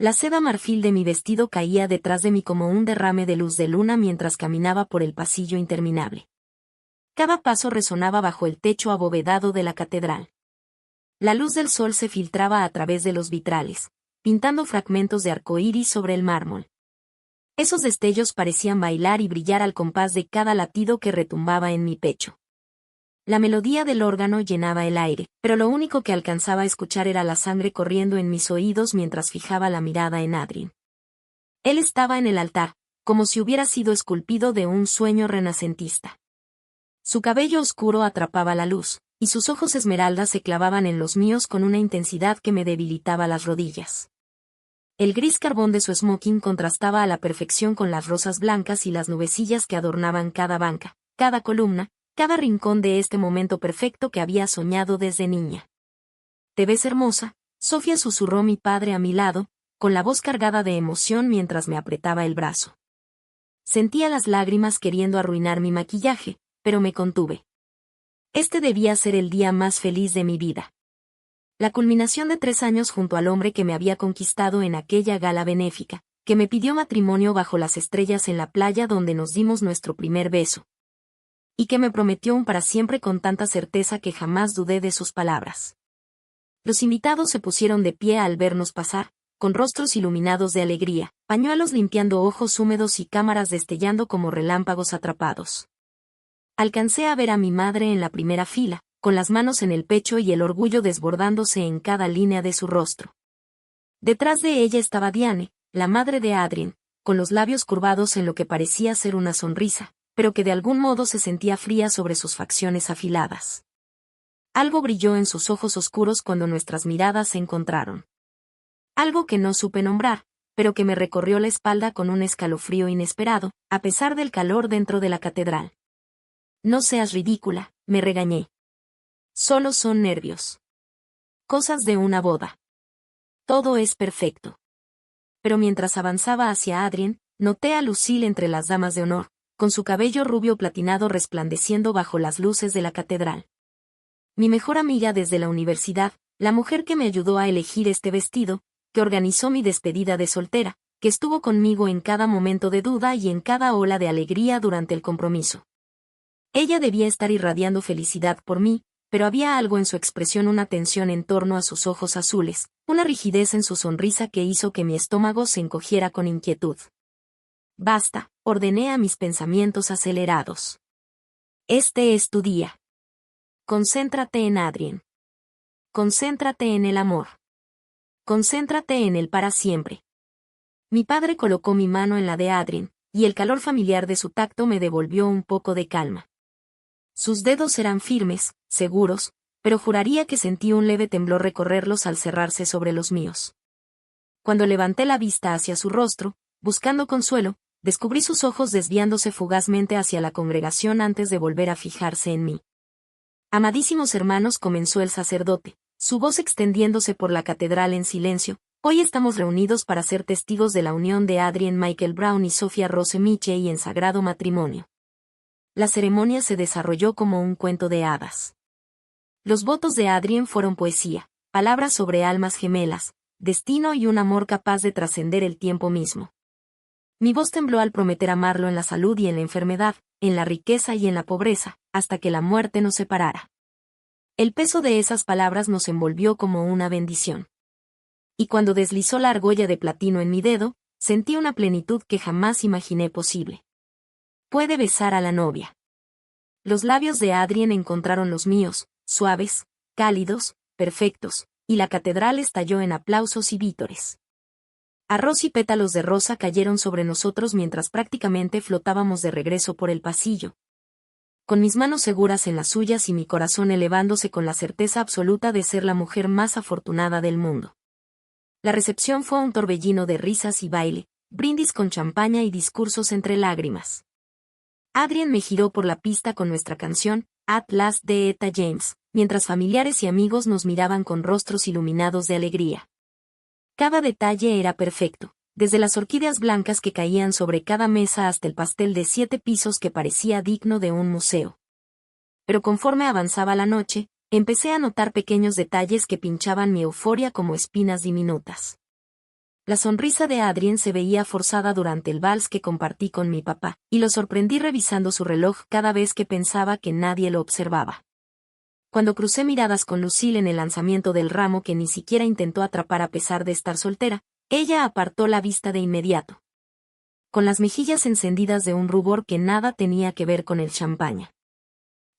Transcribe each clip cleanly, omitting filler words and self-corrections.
La seda marfil de mi vestido caía detrás de mí como un derrame de luz de luna mientras caminaba por el pasillo interminable. Cada paso resonaba bajo el techo abovedado de la catedral. La luz del sol se filtraba a través de los vitrales, pintando fragmentos de arcoíris sobre el mármol. Esos destellos parecían bailar y brillar al compás de cada latido que retumbaba en mi pecho. La melodía del órgano llenaba el aire, pero lo único que alcanzaba a escuchar era la sangre corriendo en mis oídos mientras fijaba la mirada en Adrien. Él estaba en el altar, como si hubiera sido esculpido de un sueño renacentista. Su cabello oscuro atrapaba la luz, y sus ojos esmeraldas se clavaban en los míos con una intensidad que me debilitaba las rodillas. El gris carbón de su smoking contrastaba a la perfección con las rosas blancas y las nubecillas que adornaban cada banca, cada columna, cada rincón de este momento perfecto que había soñado desde niña. «Te ves hermosa», Sofía susurró mi padre a mi lado, con la voz cargada de emoción mientras me apretaba el brazo. Sentía las lágrimas queriendo arruinar mi maquillaje, pero me contuve. Este debía ser el día más feliz de mi vida. La culminación de 3 años junto al hombre que me había conquistado en aquella gala benéfica, que me pidió matrimonio bajo las estrellas en la playa donde nos dimos nuestro primer beso. Y que me prometió un para siempre con tanta certeza que jamás dudé de sus palabras. Los invitados se pusieron de pie al vernos pasar, con rostros iluminados de alegría, pañuelos limpiando ojos húmedos y cámaras destellando como relámpagos atrapados. Alcancé a ver a mi madre en la primera fila, con las manos en el pecho y el orgullo desbordándose en cada línea de su rostro. Detrás de ella estaba Diane, la madre de Adrien, con los labios curvados en lo que parecía ser una sonrisa, pero que de algún modo se sentía fría sobre sus facciones afiladas. Algo brilló en sus ojos oscuros cuando nuestras miradas se encontraron. Algo que no supe nombrar, pero que me recorrió la espalda con un escalofrío inesperado, a pesar del calor dentro de la catedral. «No seas ridícula», me regañé. «Solo son nervios. Cosas de una boda. Todo es perfecto». Pero mientras avanzaba hacia Adrien, noté a Lucille entre las damas de honor, con su cabello rubio platinado resplandeciendo bajo las luces de la catedral. Mi mejor amiga desde la universidad, la mujer que me ayudó a elegir este vestido, que organizó mi despedida de soltera, que estuvo conmigo en cada momento de duda y en cada ola de alegría durante el compromiso. Ella debía estar irradiando felicidad por mí, pero había algo en su expresión, una tensión en torno a sus ojos azules, una rigidez en su sonrisa que hizo que mi estómago se encogiera con inquietud. «Basta», ordené a mis pensamientos acelerados. «Este es tu día. Concéntrate en Adrien. Concéntrate en el amor. Concéntrate en él para siempre». Mi padre colocó mi mano en la de Adrien, y el calor familiar de su tacto me devolvió un poco de calma. Sus dedos eran firmes, seguros, pero juraría que sentí un leve temblor recorrerlos al cerrarse sobre los míos. Cuando levanté la vista hacia su rostro, buscando consuelo, descubrí sus ojos desviándose fugazmente hacia la congregación antes de volver a fijarse en mí. «Amadísimos hermanos», comenzó el sacerdote, su voz extendiéndose por la catedral en silencio, «hoy estamos reunidos para ser testigos de la unión de Adrien Michael Brown y Sophia Rose Mitchell en sagrado matrimonio». La ceremonia se desarrolló como un cuento de hadas. Los votos de Adrien fueron poesía, palabras sobre almas gemelas, destino y un amor capaz de trascender el tiempo mismo. Mi voz tembló al prometer amarlo en la salud y en la enfermedad, en la riqueza y en la pobreza, hasta que la muerte nos separara. El peso de esas palabras nos envolvió como una bendición. Y cuando deslizó la argolla de platino en mi dedo, sentí una plenitud que jamás imaginé posible. «Puede besar a la novia». Los labios de Adrien encontraron los míos, suaves, cálidos, perfectos, y la catedral estalló en aplausos y vítores. Arroz y pétalos de rosa cayeron sobre nosotros mientras prácticamente flotábamos de regreso por el pasillo. Con mis manos seguras en las suyas y mi corazón elevándose con la certeza absoluta de ser la mujer más afortunada del mundo. La recepción fue un torbellino de risas y baile, brindis con champaña y discursos entre lágrimas. Adrien me giró por la pista con nuestra canción, At Last de Etta James, mientras familiares y amigos nos miraban con rostros iluminados de alegría. Cada detalle era perfecto, desde las orquídeas blancas que caían sobre cada mesa hasta el pastel de 7 pisos que parecía digno de un museo. Pero conforme avanzaba la noche, empecé a notar pequeños detalles que pinchaban mi euforia como espinas diminutas. La sonrisa de Adrien se veía forzada durante el vals que compartí con mi papá, y lo sorprendí revisando su reloj cada vez que pensaba que nadie lo observaba. Cuando crucé miradas con Lucille en el lanzamiento del ramo que ni siquiera intentó atrapar a pesar de estar soltera, ella apartó la vista de inmediato, con las mejillas encendidas de un rubor que nada tenía que ver con el champaña.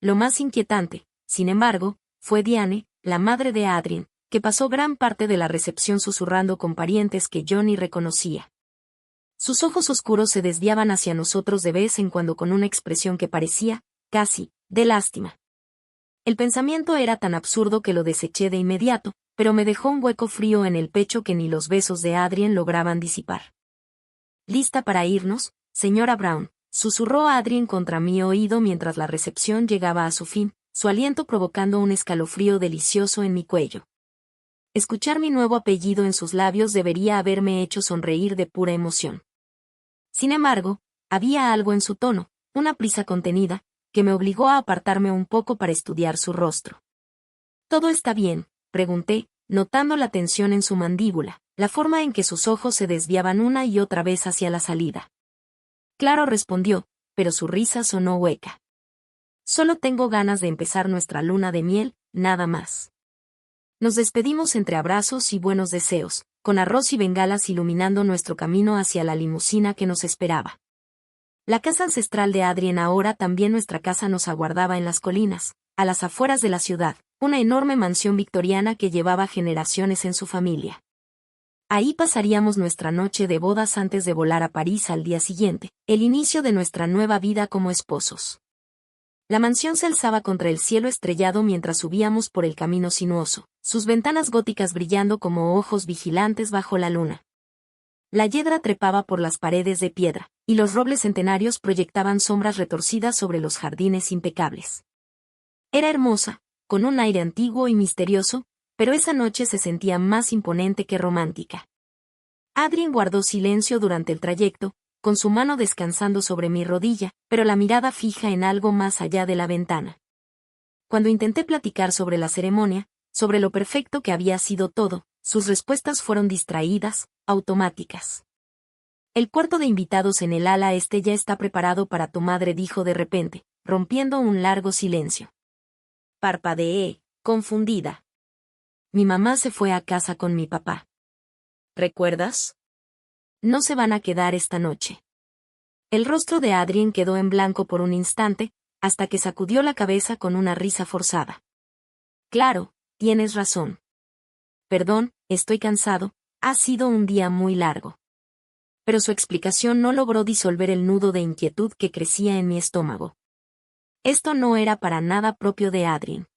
Lo más inquietante, sin embargo, fue Diane, la madre de Adrien, que pasó gran parte de la recepción susurrando con parientes que yo ni reconocía. Sus ojos oscuros se desviaban hacia nosotros de vez en cuando con una expresión que parecía, casi, de lástima. El pensamiento era tan absurdo que lo deseché de inmediato, pero me dejó un hueco frío en el pecho que ni los besos de Adrien lograban disipar. «¿Lista para irnos, señora Brown?», susurró Adrien contra mi oído mientras la recepción llegaba a su fin, su aliento provocando un escalofrío delicioso en mi cuello. Escuchar mi nuevo apellido en sus labios debería haberme hecho sonreír de pura emoción. Sin embargo, había algo en su tono, una prisa contenida, que me obligó a apartarme un poco para estudiar su rostro. «¿Todo está bien?», pregunté, notando la tensión en su mandíbula, la forma en que sus ojos se desviaban una y otra vez hacia la salida. «Claro», respondió, pero su risa sonó hueca. «Solo tengo ganas de empezar nuestra luna de miel, nada más». Nos despedimos entre abrazos y buenos deseos, con arroz y bengalas iluminando nuestro camino hacia la limusina que nos esperaba. La casa ancestral de Adrien, ahora también nuestra casa, nos aguardaba en las colinas, a las afueras de la ciudad, una enorme mansión victoriana que llevaba generaciones en su familia. Ahí pasaríamos nuestra noche de bodas antes de volar a París al día siguiente, el inicio de nuestra nueva vida como esposos. La mansión se alzaba contra el cielo estrellado mientras subíamos por el camino sinuoso, sus ventanas góticas brillando como ojos vigilantes bajo la luna. La hiedra trepaba por las paredes de piedra, y los robles centenarios proyectaban sombras retorcidas sobre los jardines impecables. Era hermosa, con un aire antiguo y misterioso, pero esa noche se sentía más imponente que romántica. Adrien guardó silencio durante el trayecto, con su mano descansando sobre mi rodilla, pero la mirada fija en algo más allá de la ventana. Cuando intenté platicar sobre la ceremonia, sobre lo perfecto que había sido todo, sus respuestas fueron distraídas, automáticas. «El cuarto de invitados en el ala este ya está preparado para tu madre», dijo de repente, rompiendo un largo silencio. Parpadeé, confundida. Mi mamá se fue a casa con mi papá. ¿Recuerdas? No se van a quedar esta noche. El rostro de Adrien quedó en blanco por un instante, hasta que sacudió la cabeza con una risa forzada. «Claro, tienes razón. Perdón, estoy cansado, ha sido un día muy largo». Pero su explicación no logró disolver el nudo de inquietud que crecía en mi estómago. Esto no era para nada propio de Adrien.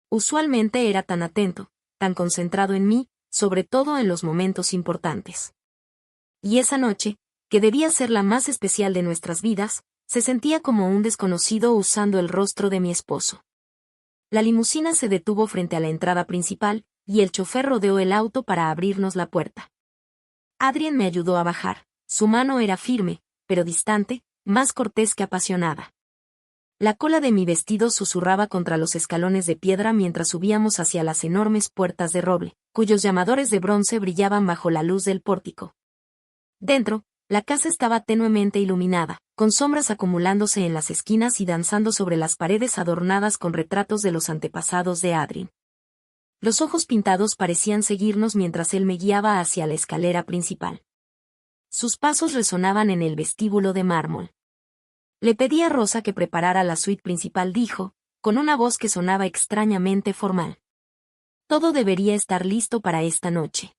Usualmente era tan atento, tan concentrado en mí, sobre todo en los momentos importantes. Y esa noche, que debía ser la más especial de nuestras vidas, se sentía como un desconocido usando el rostro de mi esposo. La limusina se detuvo frente a la entrada principal, y el chofer rodeó el auto para abrirnos la puerta. Adrien me ayudó a bajar, su mano era firme, pero distante, más cortés que apasionada. La cola de mi vestido susurraba contra los escalones de piedra mientras subíamos hacia las enormes puertas de roble, cuyos llamadores de bronce brillaban bajo la luz del pórtico. Dentro, la casa estaba tenuemente iluminada, con sombras acumulándose en las esquinas y danzando sobre las paredes adornadas con retratos de los antepasados de Adrien. Los ojos pintados parecían seguirnos mientras él me guiaba hacia la escalera principal. Sus pasos resonaban en el vestíbulo de mármol. Le pedí a Rosa que preparara la suite principal, dijo, con una voz que sonaba extrañamente formal. Todo debería estar listo para esta noche.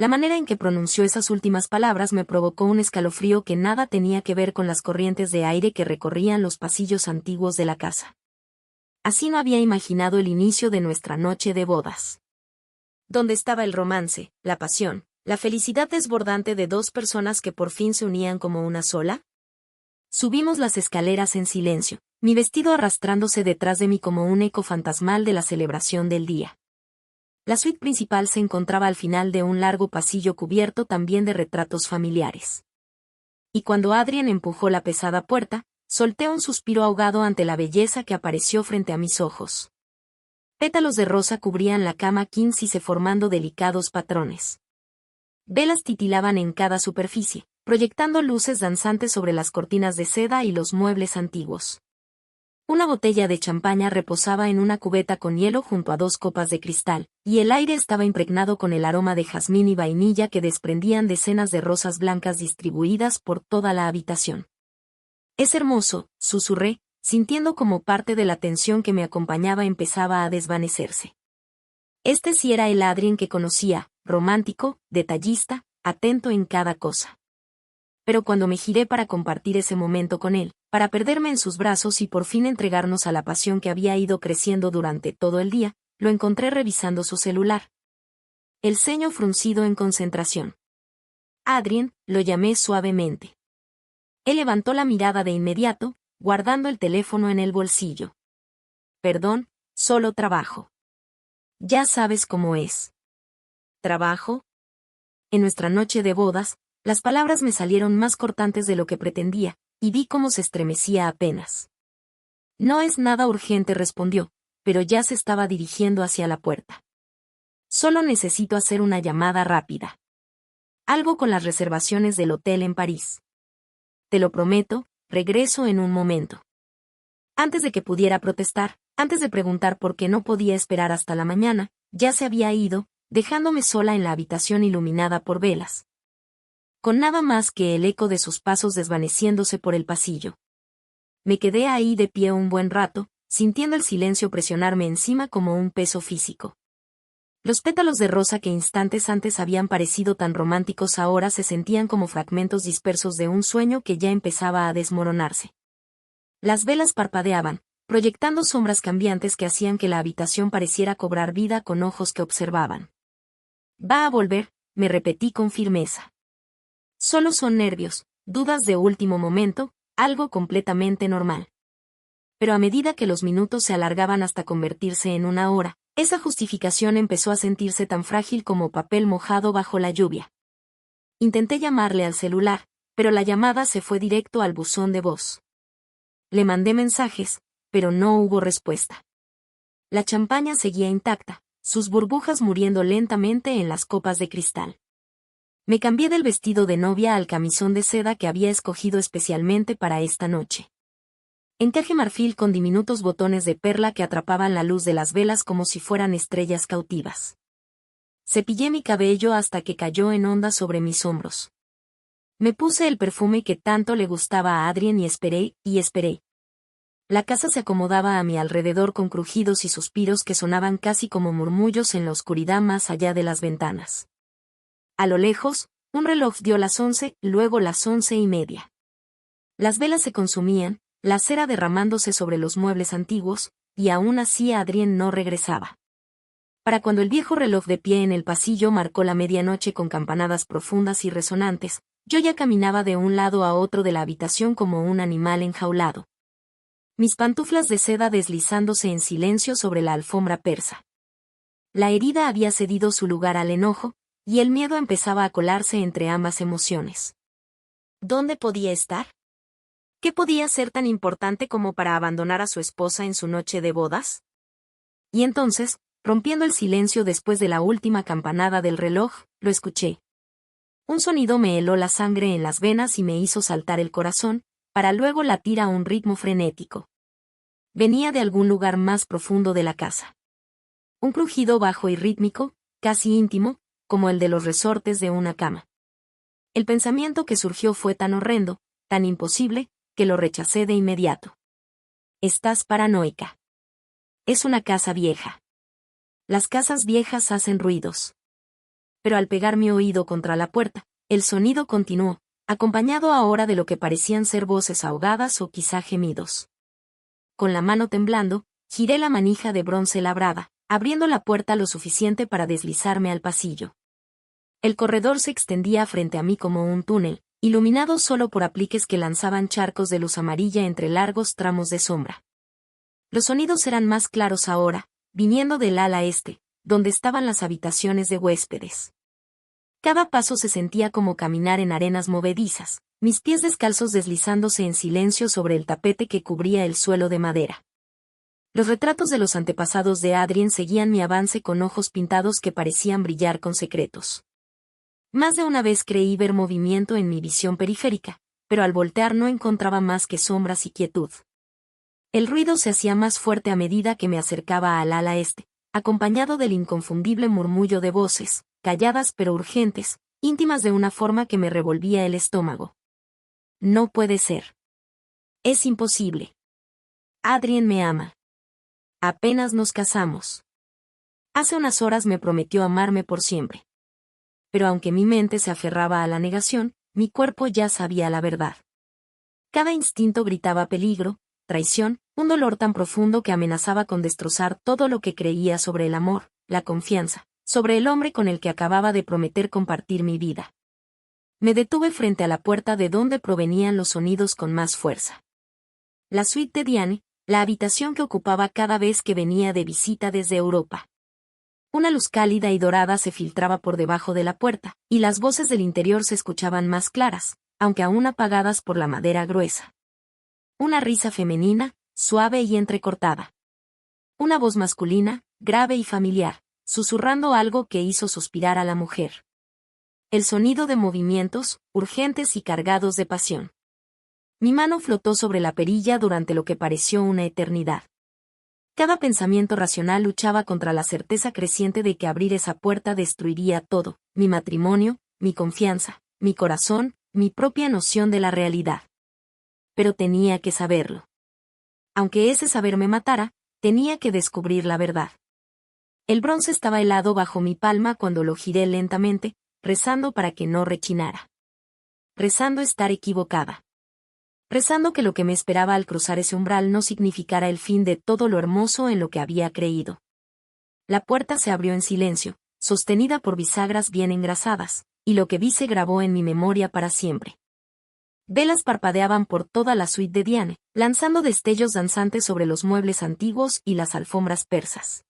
La manera en que pronunció esas últimas palabras me provocó un escalofrío que nada tenía que ver con las corrientes de aire que recorrían los pasillos antiguos de la casa. Así no había imaginado el inicio de nuestra noche de bodas. ¿Dónde estaba el romance, la pasión, la felicidad desbordante de dos personas que por fin se unían como una sola? Subimos las escaleras en silencio, mi vestido arrastrándose detrás de mí como un eco fantasmal de la celebración del día. La suite principal se encontraba al final de un largo pasillo cubierto también de retratos familiares. Y cuando Adrien empujó la pesada puerta, solté un suspiro ahogado ante la belleza que apareció frente a mis ojos. Pétalos de rosa cubrían la cama quince formando delicados patrones. Velas titilaban en cada superficie, proyectando luces danzantes sobre las cortinas de seda y los muebles antiguos. Una botella de champaña reposaba en una cubeta con hielo junto a 2 copas de cristal, y el aire estaba impregnado con el aroma de jazmín y vainilla que desprendían decenas de rosas blancas distribuidas por toda la habitación. «Es hermoso», susurré, sintiendo como parte de la tensión que me acompañaba empezaba a desvanecerse. Este sí era el Adrien que conocía, romántico, detallista, atento en cada cosa. Pero cuando me giré para compartir ese momento con él, para perderme en sus brazos y por fin entregarnos a la pasión que había ido creciendo durante todo el día, lo encontré revisando su celular. El ceño fruncido en concentración. «Adrien», lo llamé suavemente. Él levantó la mirada de inmediato, guardando el teléfono en el bolsillo. «Perdón, solo trabajo». «Ya sabes cómo es». «¿Trabajo?» En nuestra noche de bodas, las palabras me salieron más cortantes de lo que pretendía, y vi cómo se estremecía apenas. «No es nada urgente», respondió, pero ya se estaba dirigiendo hacia la puerta. «Solo necesito hacer una llamada rápida. Algo con las reservaciones del hotel en París. Te lo prometo, regreso en un momento». Antes de que pudiera protestar, antes de preguntar por qué no podía esperar hasta la mañana, ya se había ido, dejándome sola en la habitación iluminada por velas, con nada más que el eco de sus pasos desvaneciéndose por el pasillo. Me quedé ahí de pie un buen rato, sintiendo el silencio presionarme encima como un peso físico. Los pétalos de rosa que instantes antes habían parecido tan románticos ahora se sentían como fragmentos dispersos de un sueño que ya empezaba a desmoronarse. Las velas parpadeaban, proyectando sombras cambiantes que hacían que la habitación pareciera cobrar vida con ojos que observaban. «Va a volver», me repetí con firmeza. «Solo son nervios, dudas de último momento, algo completamente normal». Pero a medida que los minutos se alargaban hasta convertirse en una hora, esa justificación empezó a sentirse tan frágil como papel mojado bajo la lluvia. Intenté llamarle al celular, pero la llamada se fue directo al buzón de voz. Le mandé mensajes, pero no hubo respuesta. La champaña seguía intacta, sus burbujas muriendo lentamente en las copas de cristal. Me cambié del vestido de novia al camisón de seda que había escogido especialmente para esta noche. Encaje marfil con diminutos botones de perla que atrapaban la luz de las velas como si fueran estrellas cautivas. Cepillé mi cabello hasta que cayó en ondas sobre mis hombros. Me puse el perfume que tanto le gustaba a Adrien y esperé, y esperé. La casa se acomodaba a mi alrededor con crujidos y suspiros que sonaban casi como murmullos en la oscuridad más allá de las ventanas. A lo lejos, un reloj dio las 11, luego las 11:30. Las velas se consumían, la cera derramándose sobre los muebles antiguos, y aún así Adrien no regresaba. Para cuando el viejo reloj de pie en el pasillo marcó la medianoche con campanadas profundas y resonantes, yo ya caminaba de un lado a otro de la habitación como un animal enjaulado. Mis pantuflas de seda deslizándose en silencio sobre la alfombra persa. La herida había cedido su lugar al enojo, y el miedo empezaba a colarse entre ambas emociones. ¿Dónde podía estar? ¿Qué podía ser tan importante como para abandonar a su esposa en su noche de bodas? Y entonces, rompiendo el silencio después de la última campanada del reloj, lo escuché. Un sonido me heló la sangre en las venas y me hizo saltar el corazón, para luego latir a un ritmo frenético. Venía de algún lugar más profundo de la casa. Un crujido bajo y rítmico, casi íntimo, como el de los resortes de una cama. El pensamiento que surgió fue tan horrendo, tan imposible, que lo rechacé de inmediato. Estás paranoica. Es una casa vieja. Las casas viejas hacen ruidos. Pero al pegar mi oído contra la puerta, el sonido continuó, acompañado ahora de lo que parecían ser voces ahogadas o quizá gemidos. Con la mano temblando, giré la manija de bronce labrada, abriendo la puerta lo suficiente para deslizarme al pasillo. El corredor se extendía frente a mí como un túnel, iluminado solo por apliques que lanzaban charcos de luz amarilla entre largos tramos de sombra. Los sonidos eran más claros ahora, viniendo del ala este, donde estaban las habitaciones de huéspedes. Cada paso se sentía como caminar en arenas movedizas, mis pies descalzos deslizándose en silencio sobre el tapete que cubría el suelo de madera. Los retratos de los antepasados de Adrien seguían mi avance con ojos pintados que parecían brillar con secretos. Más de una vez creí ver movimiento en mi visión periférica, pero al voltear no encontraba más que sombras y quietud. El ruido se hacía más fuerte a medida que me acercaba al ala este, acompañado del inconfundible murmullo de voces, calladas pero urgentes, íntimas de una forma que me revolvía el estómago. No puede ser. Es imposible. Adrien me ama. Apenas nos casamos. Hace unas horas me prometió amarme por siempre. Pero aunque mi mente se aferraba a la negación, mi cuerpo ya sabía la verdad. Cada instinto gritaba peligro, traición, un dolor tan profundo que amenazaba con destrozar todo lo que creía sobre el amor, la confianza, sobre el hombre con el que acababa de prometer compartir mi vida. Me detuve frente a la puerta de donde provenían los sonidos con más fuerza. La suite de Diane, la habitación que ocupaba cada vez que venía de visita desde Europa. Una luz cálida y dorada se filtraba por debajo de la puerta, y las voces del interior se escuchaban más claras, aunque aún apagadas por la madera gruesa. Una risa femenina, suave y entrecortada. Una voz masculina, grave y familiar, susurrando algo que hizo suspirar a la mujer. El sonido de movimientos, urgentes y cargados de pasión. Mi mano flotó sobre la perilla durante lo que pareció una eternidad. Cada pensamiento racional luchaba contra la certeza creciente de que abrir esa puerta destruiría todo, mi matrimonio, mi confianza, mi corazón, mi propia noción de la realidad. Pero tenía que saberlo. Aunque ese saber me matara, tenía que descubrir la verdad. El bronce estaba helado bajo mi palma cuando lo giré lentamente, rezando para que no rechinara. Rezando estar equivocada. Rezando que lo que me esperaba al cruzar ese umbral no significara el fin de todo lo hermoso en lo que había creído. La puerta se abrió en silencio, sostenida por bisagras bien engrasadas, y lo que vi se grabó en mi memoria para siempre. Velas parpadeaban por toda la suite de Diane, lanzando destellos danzantes sobre los muebles antiguos y las alfombras persas.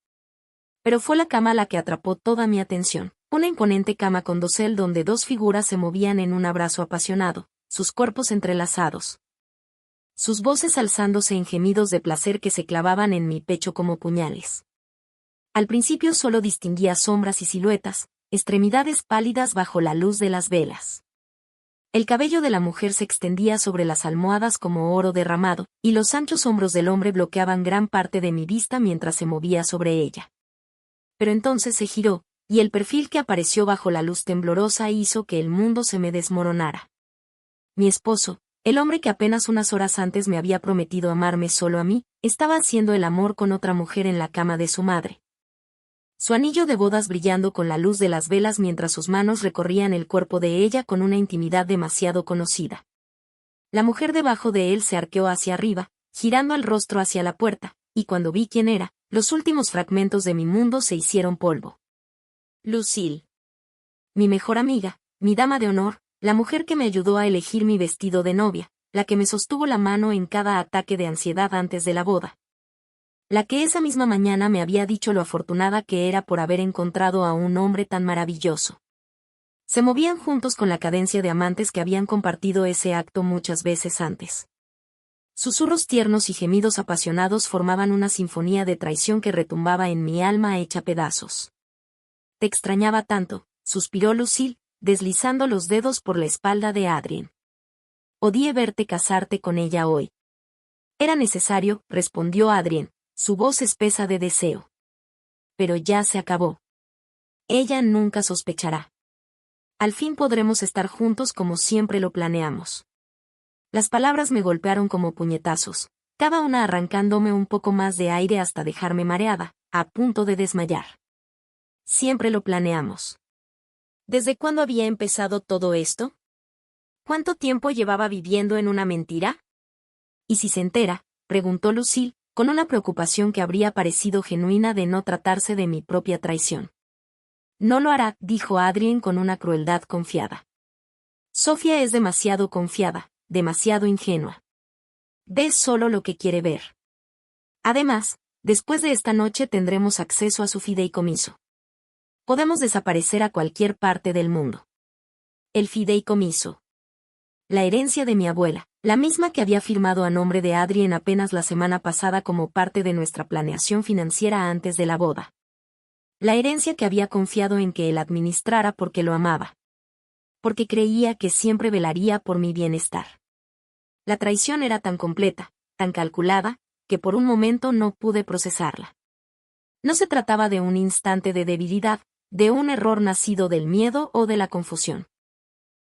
Pero fue la cama la que atrapó toda mi atención, una imponente cama con dosel donde dos figuras se movían en un abrazo apasionado, sus cuerpos entrelazados. Sus voces alzándose en gemidos de placer que se clavaban en mi pecho como puñales. Al principio solo distinguía sombras y siluetas, extremidades pálidas bajo la luz de las velas. El cabello de la mujer se extendía sobre las almohadas como oro derramado, y los anchos hombros del hombre bloqueaban gran parte de mi vista mientras se movía sobre ella. Pero entonces se giró, y el perfil que apareció bajo la luz temblorosa hizo que el mundo se me desmoronara. Mi esposo, el hombre que apenas unas horas antes me había prometido amarme solo a mí, estaba haciendo el amor con otra mujer en la cama de su madre. Su anillo de bodas brillando con la luz de las velas mientras sus manos recorrían el cuerpo de ella con una intimidad demasiado conocida. La mujer debajo de él se arqueó hacia arriba, girando el rostro hacia la puerta, y cuando vi quién era, los últimos fragmentos de mi mundo se hicieron polvo. Lucille. Mi mejor amiga, mi dama de honor, la mujer que me ayudó a elegir mi vestido de novia, la que me sostuvo la mano en cada ataque de ansiedad antes de la boda. La que esa misma mañana me había dicho lo afortunada que era por haber encontrado a un hombre tan maravilloso. Se movían juntos con la cadencia de amantes que habían compartido ese acto muchas veces antes. Susurros tiernos y gemidos apasionados formaban una sinfonía de traición que retumbaba en mi alma hecha pedazos. Te extrañaba tanto, suspiró Lucille, deslizando los dedos por la espalda de Adrien. Odié verte casarte con ella hoy. Era necesario, respondió Adrien, su voz espesa de deseo. Pero ya se acabó. Ella nunca sospechará. Al fin podremos estar juntos como siempre lo planeamos. Las palabras me golpearon como puñetazos, cada una arrancándome un poco más de aire hasta dejarme mareada, a punto de desmayar. Siempre lo planeamos. ¿Desde cuándo había empezado todo esto? ¿Cuánto tiempo llevaba viviendo en una mentira? ¿Y si se entera?, preguntó Lucille, con una preocupación que habría parecido genuina de no tratarse de mi propia traición. No lo hará, dijo Adrien con una crueldad confiada. Sofía es demasiado confiada, demasiado ingenua. Ve solo lo que quiere ver. Además, después de esta noche tendremos acceso a su fideicomiso. Podemos desaparecer a cualquier parte del mundo. El fideicomiso. La herencia de mi abuela, la misma que había firmado a nombre de Adrien apenas la semana pasada como parte de nuestra planeación financiera antes de la boda. La herencia que había confiado en que él administrara porque lo amaba. porque creía que siempre velaría por mi bienestar. La traición era tan completa, tan calculada, que por un momento no pude procesarla. No se trataba de un instante de debilidad, de un error nacido del miedo o de la confusión.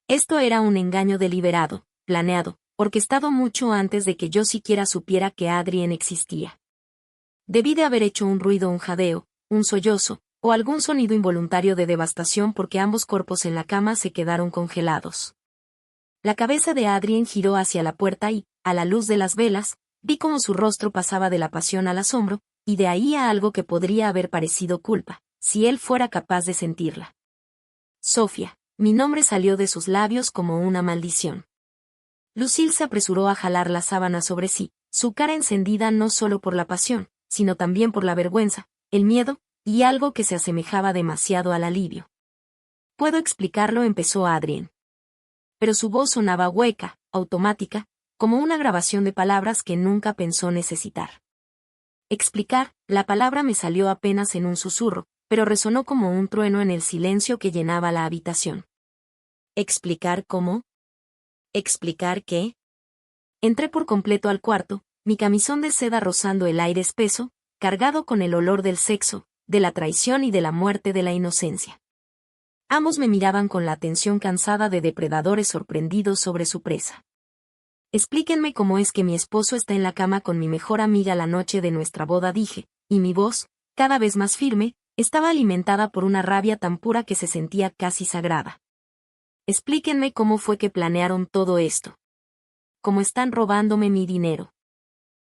Esto era un engaño deliberado, planeado, orquestado mucho antes de que yo siquiera supiera que Adrien existía. Debí de haber hecho un ruido, un jadeo, un sollozo, o algún sonido involuntario de devastación porque ambos cuerpos en la cama se quedaron congelados. La cabeza de Adrien giró hacia la puerta y, a la luz de las velas, vi cómo su rostro pasaba de la pasión al asombro, y de ahí a algo que podría haber parecido culpa, si él fuera capaz de sentirla. Sofía, mi nombre salió de sus labios como una maldición. Lucille se apresuró a jalar la sábana sobre sí, su cara encendida no solo por la pasión, sino también por la vergüenza, el miedo, y algo que se asemejaba demasiado al alivio. «Puedo explicarlo», empezó Adrien. Pero su voz sonaba hueca, automática, como una grabación de palabras que nunca pensó necesitar. Explicar, la palabra me salió apenas en un susurro, pero resonó como un trueno en el silencio que llenaba la habitación. ¿Explicar cómo? ¿Explicar qué? Entré por completo al cuarto, mi camisón de seda rozando el aire espeso, cargado con el olor del sexo, de la traición y de la muerte de la inocencia. Ambos me miraban con la atención cansada de depredadores sorprendidos sobre su presa. «Explíquenme cómo es que mi esposo está en la cama con mi mejor amiga la noche de nuestra boda», dije, y mi voz, cada vez más firme, estaba alimentada por una rabia tan pura que se sentía casi sagrada. «Explíquenme cómo fue que planearon todo esto. Cómo están robándome mi dinero.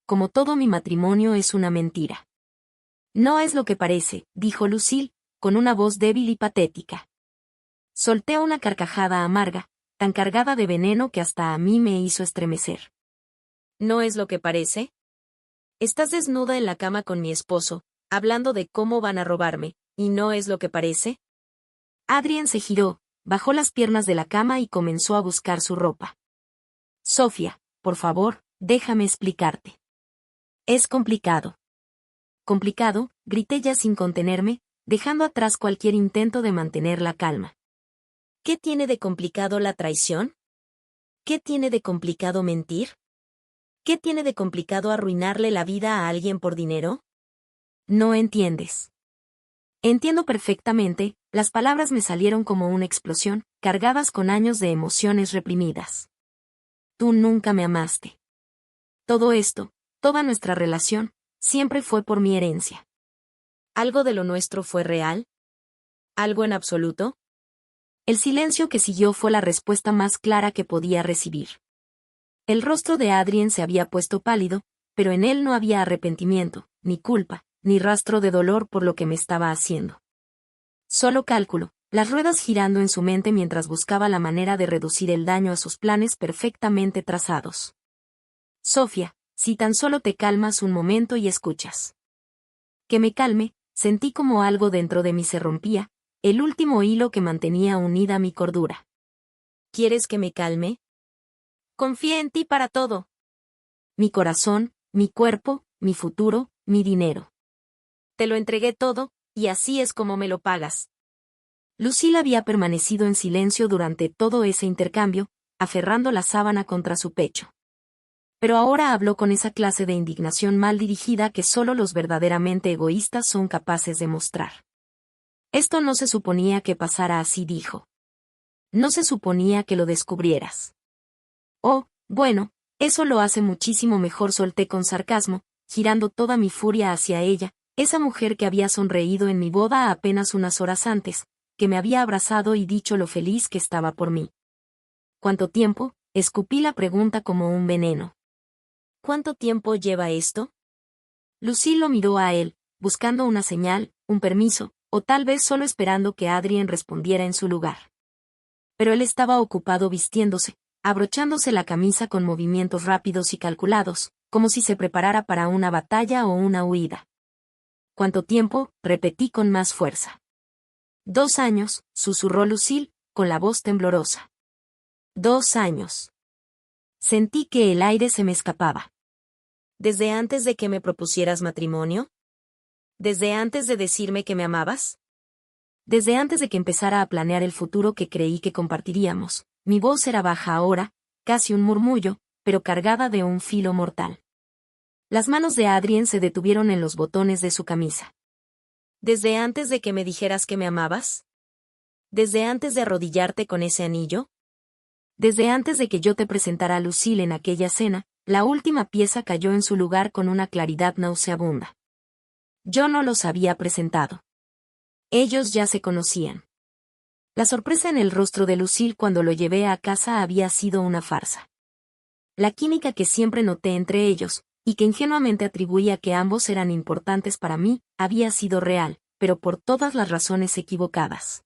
Como todo mi matrimonio es una mentira». «No es lo que parece», dijo Lucille, con una voz débil y patética. Solté una carcajada amarga, tan cargada de veneno que hasta a mí me hizo estremecer. «¿No es lo que parece? Estás desnuda en la cama con mi esposo, hablando de cómo van a robarme, ¿y no es lo que parece?» Adrien se giró, bajó las piernas de la cama y comenzó a buscar su ropa. «Sofía, por favor, déjame explicarte. Es complicado». «¿Complicado?», grité ya sin contenerme, dejando atrás cualquier intento de mantener la calma. ¿Qué tiene de complicado la traición? ¿Qué tiene de complicado mentir? ¿Qué tiene de complicado arruinarle la vida a alguien por dinero? No entiendes. Entiendo perfectamente, las palabras me salieron como una explosión, cargadas con años de emociones reprimidas. Tú nunca me amaste. Todo esto, toda nuestra relación, siempre fue por mi herencia. ¿Algo de lo nuestro fue real? ¿Algo en absoluto? El silencio que siguió fue la respuesta más clara que podía recibir. El rostro de Adrien se había puesto pálido, pero en él no había arrepentimiento, ni culpa, ni rastro de dolor por lo que me estaba haciendo. Solo cálculo, las ruedas girando en su mente mientras buscaba la manera de reducir el daño a sus planes perfectamente trazados. Sofía, si tan solo te calmas un momento y escuchas. Que me calme, sentí como algo dentro de mí se rompía, el último hilo que mantenía unida mi cordura. ¿Quieres que me calme? Confié en ti para todo. Mi corazón, mi cuerpo, mi futuro, mi dinero. Te lo entregué todo, y así es como me lo pagas. Lucille había permanecido en silencio durante todo ese intercambio, aferrando la sábana contra su pecho. Pero ahora habló con esa clase de indignación mal dirigida que solo los verdaderamente egoístas son capaces de mostrar. Esto no se suponía que pasara así, dijo. No se suponía que lo descubrieras. Oh, bueno, eso lo hace muchísimo mejor, solté con sarcasmo, girando toda mi furia hacia ella, esa mujer que había sonreído en mi boda apenas unas horas antes, que me había abrazado y dicho lo feliz que estaba por mí. ¿Cuánto tiempo? Escupí la pregunta como un veneno. ¿Cuánto tiempo lleva esto? Lucille lo miró a él, buscando una señal, un permiso, o tal vez solo esperando que Adrien respondiera en su lugar. Pero él estaba ocupado vistiéndose, abrochándose la camisa con movimientos rápidos y calculados, como si se preparara para una batalla o una huida. ¿Cuánto tiempo? Repetí con más fuerza. 2 años, susurró Lucille, con la voz temblorosa. 2 años. Sentí que el aire se me escapaba. ¿Desde antes de que me propusieras matrimonio? ¿Desde antes de decirme que me amabas? Desde antes de que empezara a planear el futuro que creí que compartiríamos, mi voz era baja ahora, casi un murmullo, pero cargada de un filo mortal. Las manos de Adrien se detuvieron en los botones de su camisa. ¿Desde antes de que me dijeras que me amabas? ¿Desde antes de arrodillarte con ese anillo? Desde antes de que yo te presentara a Lucille en aquella cena, la última pieza cayó en su lugar con una claridad nauseabunda. Yo no los había presentado. Ellos ya se conocían. La sorpresa en el rostro de Lucille cuando lo llevé a casa había sido una farsa. La química que siempre noté entre ellos, y que ingenuamente atribuía que ambos eran importantes para mí, había sido real, pero por todas las razones equivocadas.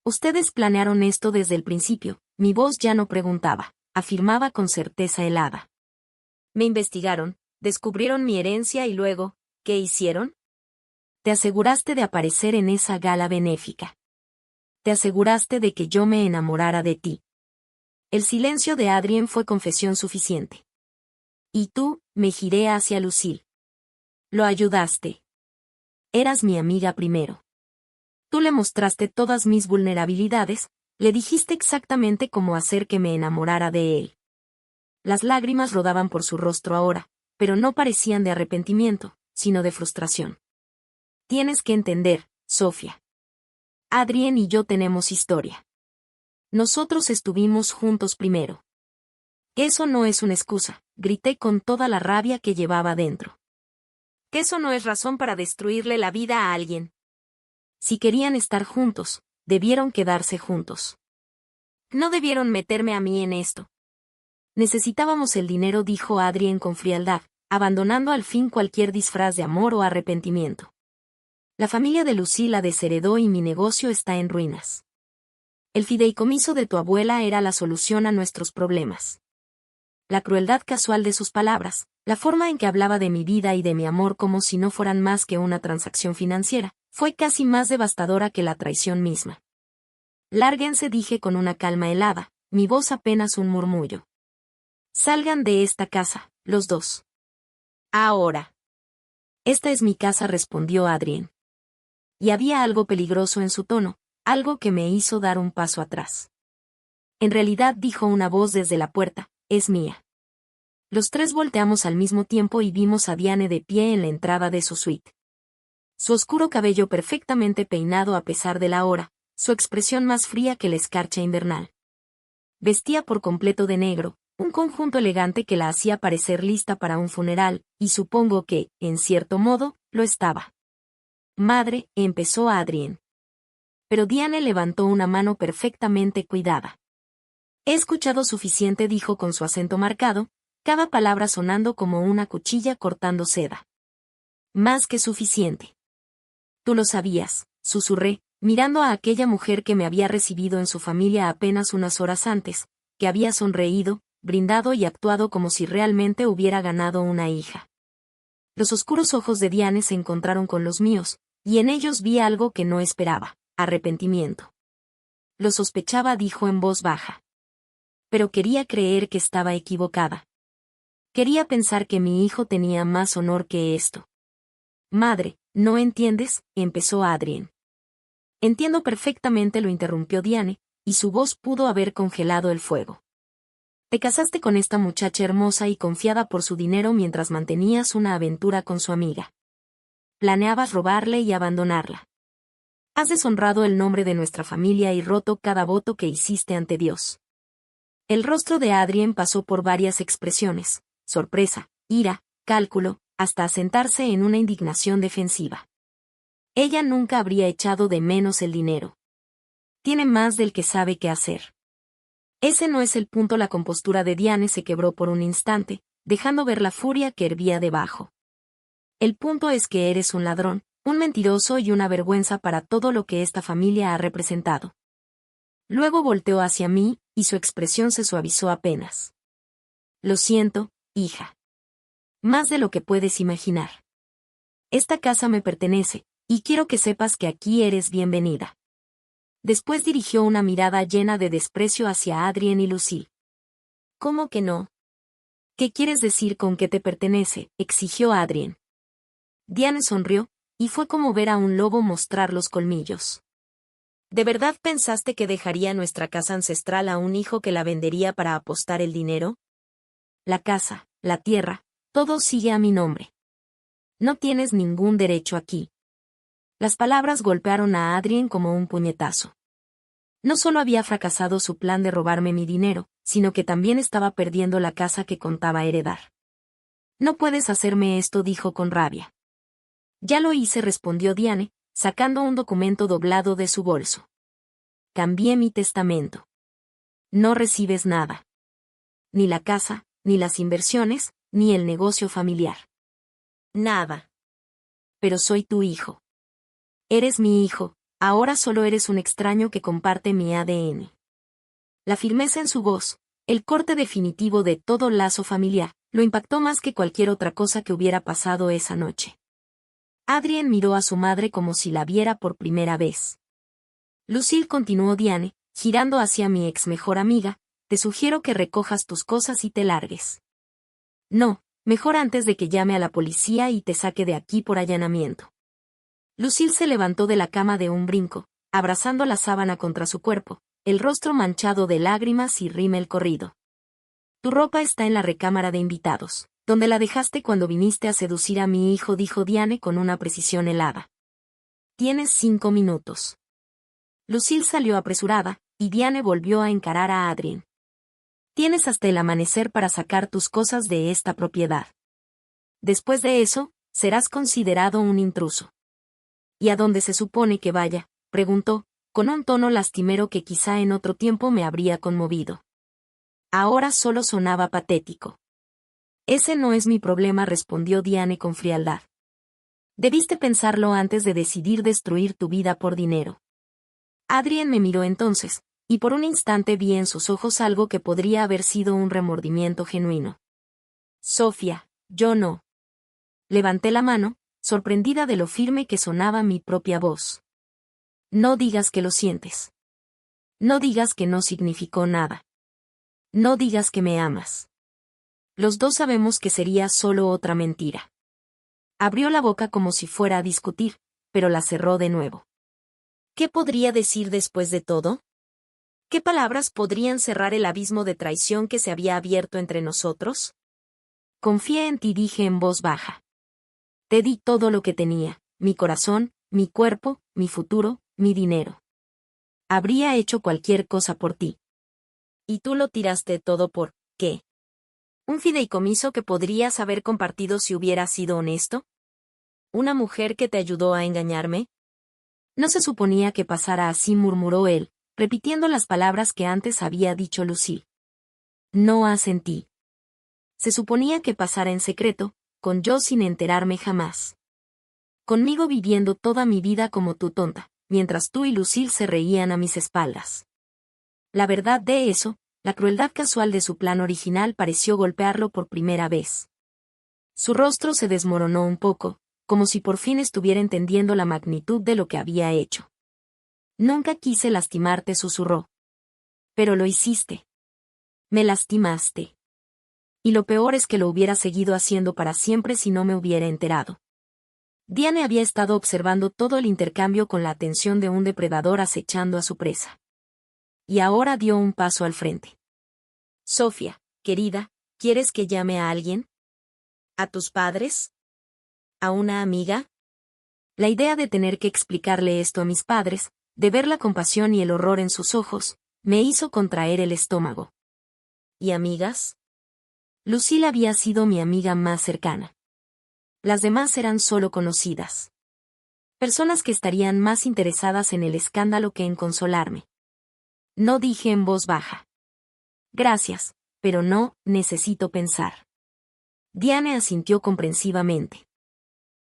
Ustedes planearon esto desde el principio, mi voz ya no preguntaba, afirmaba con certeza helada. Me investigaron, descubrieron mi herencia y luego, ¿qué hicieron? Te aseguraste de aparecer en esa gala benéfica. Te aseguraste de que yo me enamorara de ti. El silencio de Adrien fue confesión suficiente. Y tú, me giré hacia Lucille. Lo ayudaste. Eras mi amiga primero. Tú le mostraste todas mis vulnerabilidades, le dijiste exactamente cómo hacer que me enamorara de él. Las lágrimas rodaban por su rostro ahora, pero no parecían de arrepentimiento, sino de frustración. Tienes que entender, Sofía. Adrien y yo tenemos historia. Nosotros estuvimos juntos primero. Eso no es una excusa, grité con toda la rabia que llevaba dentro. Eso no es razón para destruirle la vida a alguien. Si querían estar juntos, debieron quedarse juntos. No debieron meterme a mí en esto. Necesitábamos el dinero, dijo Adrien con frialdad, abandonando al fin cualquier disfraz de amor o arrepentimiento. La familia de Lucille la desheredó y mi negocio está en ruinas. El fideicomiso de tu abuela era la solución a nuestros problemas. La crueldad casual de sus palabras, la forma en que hablaba de mi vida y de mi amor como si no fueran más que una transacción financiera, fue casi más devastadora que la traición misma. Lárguense, dije con una calma helada, mi voz apenas un murmullo. Salgan de esta casa, los dos. Ahora. Esta es mi casa, respondió Adrien. Y había algo peligroso en su tono, algo que me hizo dar un paso atrás. En realidad, dijo una voz desde la puerta, es mía. Los tres volteamos al mismo tiempo y vimos a Diane de pie en la entrada de su suite. Su oscuro cabello perfectamente peinado a pesar de la hora, su expresión más fría que la escarcha invernal. Vestía por completo de negro, un conjunto elegante que la hacía parecer lista para un funeral, y supongo que, en cierto modo, lo estaba. Madre, empezó Adrien. Pero Diane levantó una mano perfectamente cuidada. He escuchado suficiente, dijo con su acento marcado, cada palabra sonando como una cuchilla cortando seda. Más que suficiente. Tú lo sabías, susurré, mirando a aquella mujer que me había recibido en su familia apenas unas horas antes, que había sonreído, brindado y actuado como si realmente hubiera ganado una hija. Los oscuros ojos de Diane se encontraron con los míos, y en ellos vi algo que no esperaba, arrepentimiento. Lo sospechaba, dijo en voz baja. Pero quería creer que estaba equivocada. Quería pensar que mi hijo tenía más honor que esto. Madre, ¿no entiendes?, empezó Adrien. Entiendo perfectamente, lo interrumpió Diane, y su voz pudo haber congelado el fuego. Te casaste con esta muchacha hermosa y confiada por su dinero mientras mantenías una aventura con su amiga. Planeabas robarle y abandonarla. Has deshonrado el nombre de nuestra familia y roto cada voto que hiciste ante Dios. El rostro de Adrien pasó por varias expresiones, sorpresa, ira, cálculo, hasta asentarse en una indignación defensiva. Ella nunca habría echado de menos el dinero. Tiene más del que sabe qué hacer. Ese no es el punto. La compostura de Diane se quebró por un instante, dejando ver la furia que hervía debajo. El punto es que eres un ladrón, un mentiroso y una vergüenza para todo lo que esta familia ha representado. Luego volteó hacia mí, y su expresión se suavizó apenas. Lo siento, hija. Más de lo que puedes imaginar. Esta casa me pertenece, y quiero que sepas que aquí eres bienvenida. Después dirigió una mirada llena de desprecio hacia Adrien y Lucille. ¿Cómo que no? ¿Qué quieres decir con que te pertenece?, exigió Adrien. Diane sonrió, y fue como ver a un lobo mostrar los colmillos. ¿De verdad pensaste que dejaría nuestra casa ancestral a un hijo que la vendería para apostar el dinero? La casa, la tierra, todo sigue a mi nombre. No tienes ningún derecho aquí. Las palabras golpearon a Adrien como un puñetazo. No solo había fracasado su plan de robarme mi dinero, sino que también estaba perdiendo la casa que contaba heredar. No puedes hacerme esto, dijo con rabia. Ya lo hice, respondió Diane, sacando un documento doblado de su bolso. Cambié mi testamento. No recibes nada. Ni la casa, ni las inversiones, ni el negocio familiar. Nada. Pero soy tu hijo. Eres mi hijo, ahora solo eres un extraño que comparte mi ADN. La firmeza en su voz, el corte definitivo de todo lazo familiar, lo impactó más que cualquier otra cosa que hubiera pasado esa noche. Adrien miró a su madre como si la viera por primera vez. Lucille, continuó Diane, girando hacia mi ex mejor amiga, te sugiero que recojas tus cosas y te largues. No, mejor antes de que llame a la policía y te saque de aquí por allanamiento. Lucille se levantó de la cama de un brinco, abrazando la sábana contra su cuerpo, el rostro manchado de lágrimas y rímel corrido. Tu ropa está en la recámara de invitados, donde la dejaste cuando viniste a seducir a mi hijo, dijo Diane con una precisión helada. Tienes 5 minutos. Lucille salió apresurada, y Diane volvió a encarar a Adrien. Tienes hasta el amanecer para sacar tus cosas de esta propiedad. Después de eso, serás considerado un intruso. ¿Y a dónde se supone que vaya?, preguntó, con un tono lastimero que quizá en otro tiempo me habría conmovido. Ahora solo sonaba patético. Ese no es mi problema, respondió Diane con frialdad. Debiste pensarlo antes de decidir destruir tu vida por dinero. Adrien me miró entonces, y por un instante vi en sus ojos algo que podría haber sido un remordimiento genuino. Sofía, yo no. Levanté la mano, sorprendida de lo firme que sonaba mi propia voz. No digas que lo sientes. No digas que no significó nada. No digas que me amas. Los dos sabemos que sería solo otra mentira. Abrió la boca como si fuera a discutir, pero la cerró de nuevo. ¿Qué podría decir después de todo? ¿Qué palabras podrían cerrar el abismo de traición que se había abierto entre nosotros? Confié en ti, dije en voz baja. Te di todo lo que tenía, mi corazón, mi cuerpo, mi futuro, mi dinero. Habría hecho cualquier cosa por ti. ¿Y tú lo tiraste todo por qué? ¿Un fideicomiso que podrías haber compartido si hubieras sido honesto? ¿Una mujer que te ayudó a engañarme? No se suponía que pasara así, murmuró él, repitiendo las palabras que antes había dicho Lucille. No asentí. Se suponía que pasara en secreto, con yo sin enterarme jamás. Conmigo viviendo toda mi vida como tu tonta, mientras tú y Lucille se reían a mis espaldas. La verdad de eso, la crueldad casual de su plan original pareció golpearlo por primera vez. Su rostro se desmoronó un poco, como si por fin estuviera entendiendo la magnitud de lo que había hecho. Nunca quise lastimarte, susurró. Pero lo hiciste. Me lastimaste. Y lo peor es que lo hubiera seguido haciendo para siempre si no me hubiera enterado. Diane había estado observando todo el intercambio con la atención de un depredador acechando a su presa. Y ahora dio un paso al frente. Sofía, querida, ¿quieres que llame a alguien? ¿A tus padres? ¿A una amiga? La idea de tener que explicarle esto a mis padres, de ver la compasión y el horror en sus ojos, me hizo contraer el estómago. ¿Y amigas? Lucille había sido mi amiga más cercana. Las demás eran solo conocidas. Personas que estarían más interesadas en el escándalo que en consolarme. No dije en voz baja. Gracias, pero no, necesito pensar. Diane asintió comprensivamente.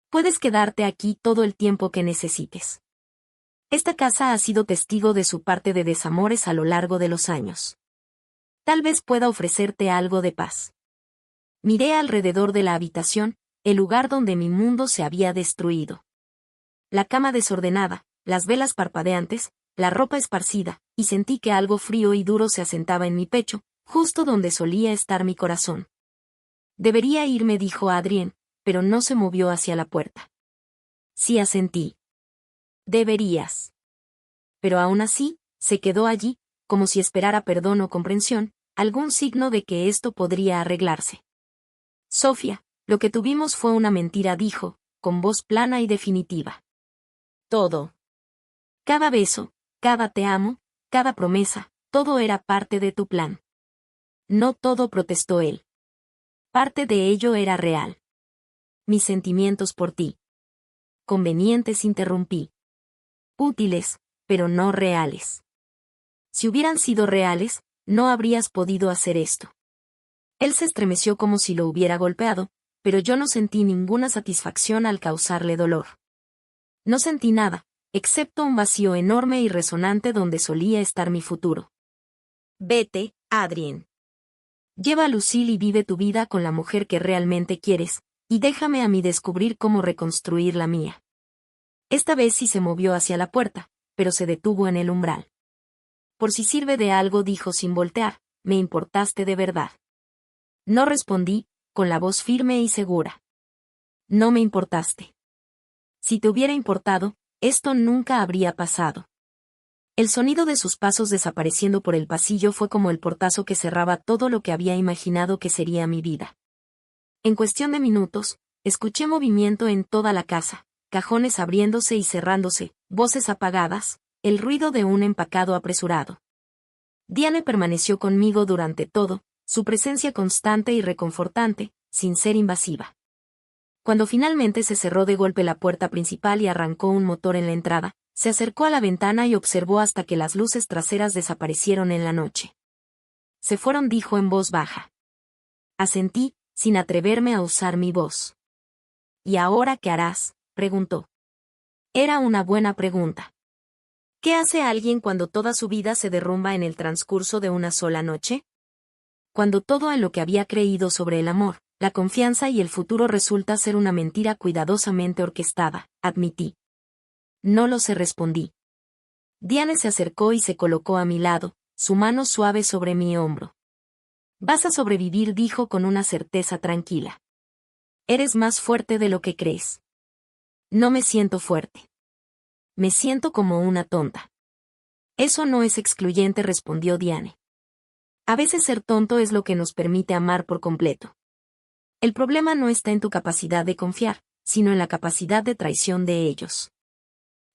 Puedes quedarte aquí todo el tiempo que necesites. Esta casa ha sido testigo de su parte de desamores a lo largo de los años. Tal vez pueda ofrecerte algo de paz. Miré alrededor de la habitación, el lugar donde mi mundo se había destruido. La cama desordenada, las velas parpadeantes, la ropa esparcida, y sentí que algo frío y duro se asentaba en mi pecho, justo donde solía estar mi corazón. Debería irme, dijo Adrien, pero no se movió hacia la puerta. Sí, asentí. Deberías. pero aún así, se quedó allí, como si esperara perdón o comprensión, algún signo de que esto podría arreglarse. Sofía, lo que tuvimos fue una mentira, dijo, con voz plana y definitiva. Todo. Cada beso, cada te amo, cada promesa, todo era parte de tu plan. No todo, protestó él. Parte de ello era real. Mis sentimientos por ti. Convenientes, interrumpí. Útiles, pero no reales. Si hubieran sido reales, no habrías podido hacer esto. Él se estremeció como si lo hubiera golpeado, pero yo no sentí ninguna satisfacción al causarle dolor. No sentí nada, excepto un vacío enorme y resonante donde solía estar mi futuro. Vete, Adrien. Lleva a Lucille y vive tu vida con la mujer que realmente quieres, y déjame a mí descubrir cómo reconstruir la mía. Esta vez sí se movió hacia la puerta, pero se detuvo en el umbral. Por si sirve de algo, dijo sin voltear, me importaste de verdad. No respondí, con la voz firme y segura. No me importaste. Si te hubiera importado, esto nunca habría pasado. El sonido de sus pasos desapareciendo por el pasillo fue como el portazo que cerraba todo lo que había imaginado que sería mi vida. En cuestión de minutos, escuché movimiento en toda la casa, cajones abriéndose y cerrándose, voces apagadas, el ruido de un empacado apresurado. Diane permaneció conmigo durante todo, su presencia constante y reconfortante, sin ser invasiva. Cuando finalmente se cerró de golpe la puerta principal y arrancó un motor en la entrada, se acercó a la ventana y observó hasta que las luces traseras desaparecieron en la noche. Se fueron, dijo en voz baja. Asentí, sin atreverme a usar mi voz. ¿Y ahora qué harás?, preguntó. Era una buena pregunta. ¿Qué hace alguien cuando toda su vida se derrumba en el transcurso de una sola noche? Cuando todo en lo que había creído sobre el amor, la confianza y el futuro resulta ser una mentira cuidadosamente orquestada, admití. No lo sé, respondí. Diane se acercó y se colocó a mi lado, su mano suave sobre mi hombro. Vas a sobrevivir, dijo con una certeza tranquila. Eres más fuerte de lo que crees. No me siento fuerte. Me siento como una tonta. Eso no es excluyente, respondió Diane. A veces ser tonto es lo que nos permite amar por completo. El problema no está en tu capacidad de confiar, sino en la capacidad de traición de ellos.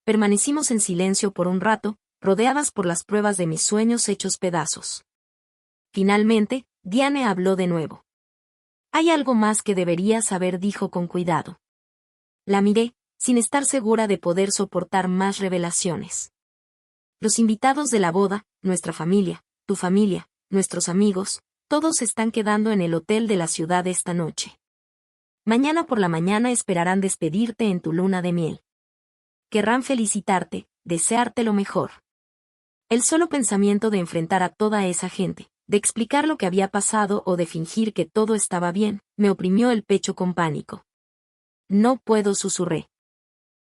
Permanecimos en silencio por un rato, rodeadas por las pruebas de mis sueños hechos pedazos. Finalmente, Diane habló de nuevo. Hay algo más que deberías saber, dijo con cuidado. La miré, sin estar segura de poder soportar más revelaciones. Los invitados de la boda, nuestra familia, tu familia, nuestros amigos, todos están quedando en el hotel de la ciudad esta noche. Mañana por la mañana esperarán despedirte en tu luna de miel. Querrán felicitarte, desearte lo mejor. El solo pensamiento de enfrentar a toda esa gente, de explicar lo que había pasado o de fingir que todo estaba bien, me oprimió el pecho con pánico. No puedo, susurré.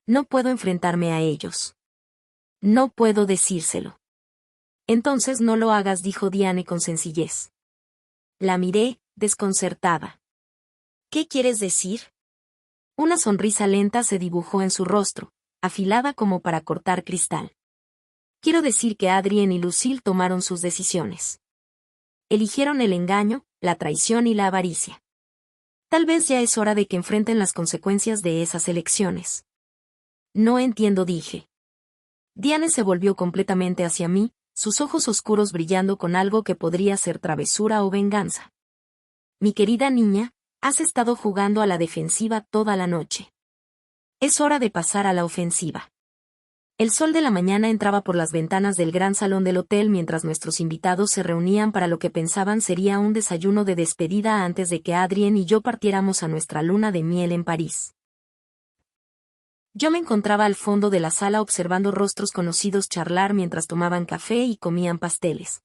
No puedo enfrentarme a ellos. No puedo decírselo. Entonces no lo hagas, dijo Diane con sencillez. La miré, desconcertada. ¿Qué quieres decir? Una sonrisa lenta se dibujó en su rostro, afilada como para cortar cristal. Quiero decir que Adrien y Lucille tomaron sus decisiones. Eligieron el engaño, la traición y la avaricia. Tal vez ya es hora de que enfrenten las consecuencias de esas elecciones. No entiendo, dije. Diane se volvió completamente hacia mí, sus ojos oscuros brillando con algo que podría ser travesura o venganza. Mi querida niña, has estado jugando a la defensiva toda la noche. Es hora de pasar a la ofensiva. El sol de la mañana entraba por las ventanas del gran salón del hotel mientras nuestros invitados se reunían para lo que pensaban sería un desayuno de despedida antes de que Adrien y yo partiéramos a nuestra luna de miel en París. Yo me encontraba al fondo de la sala observando rostros conocidos charlar mientras tomaban café y comían pasteles.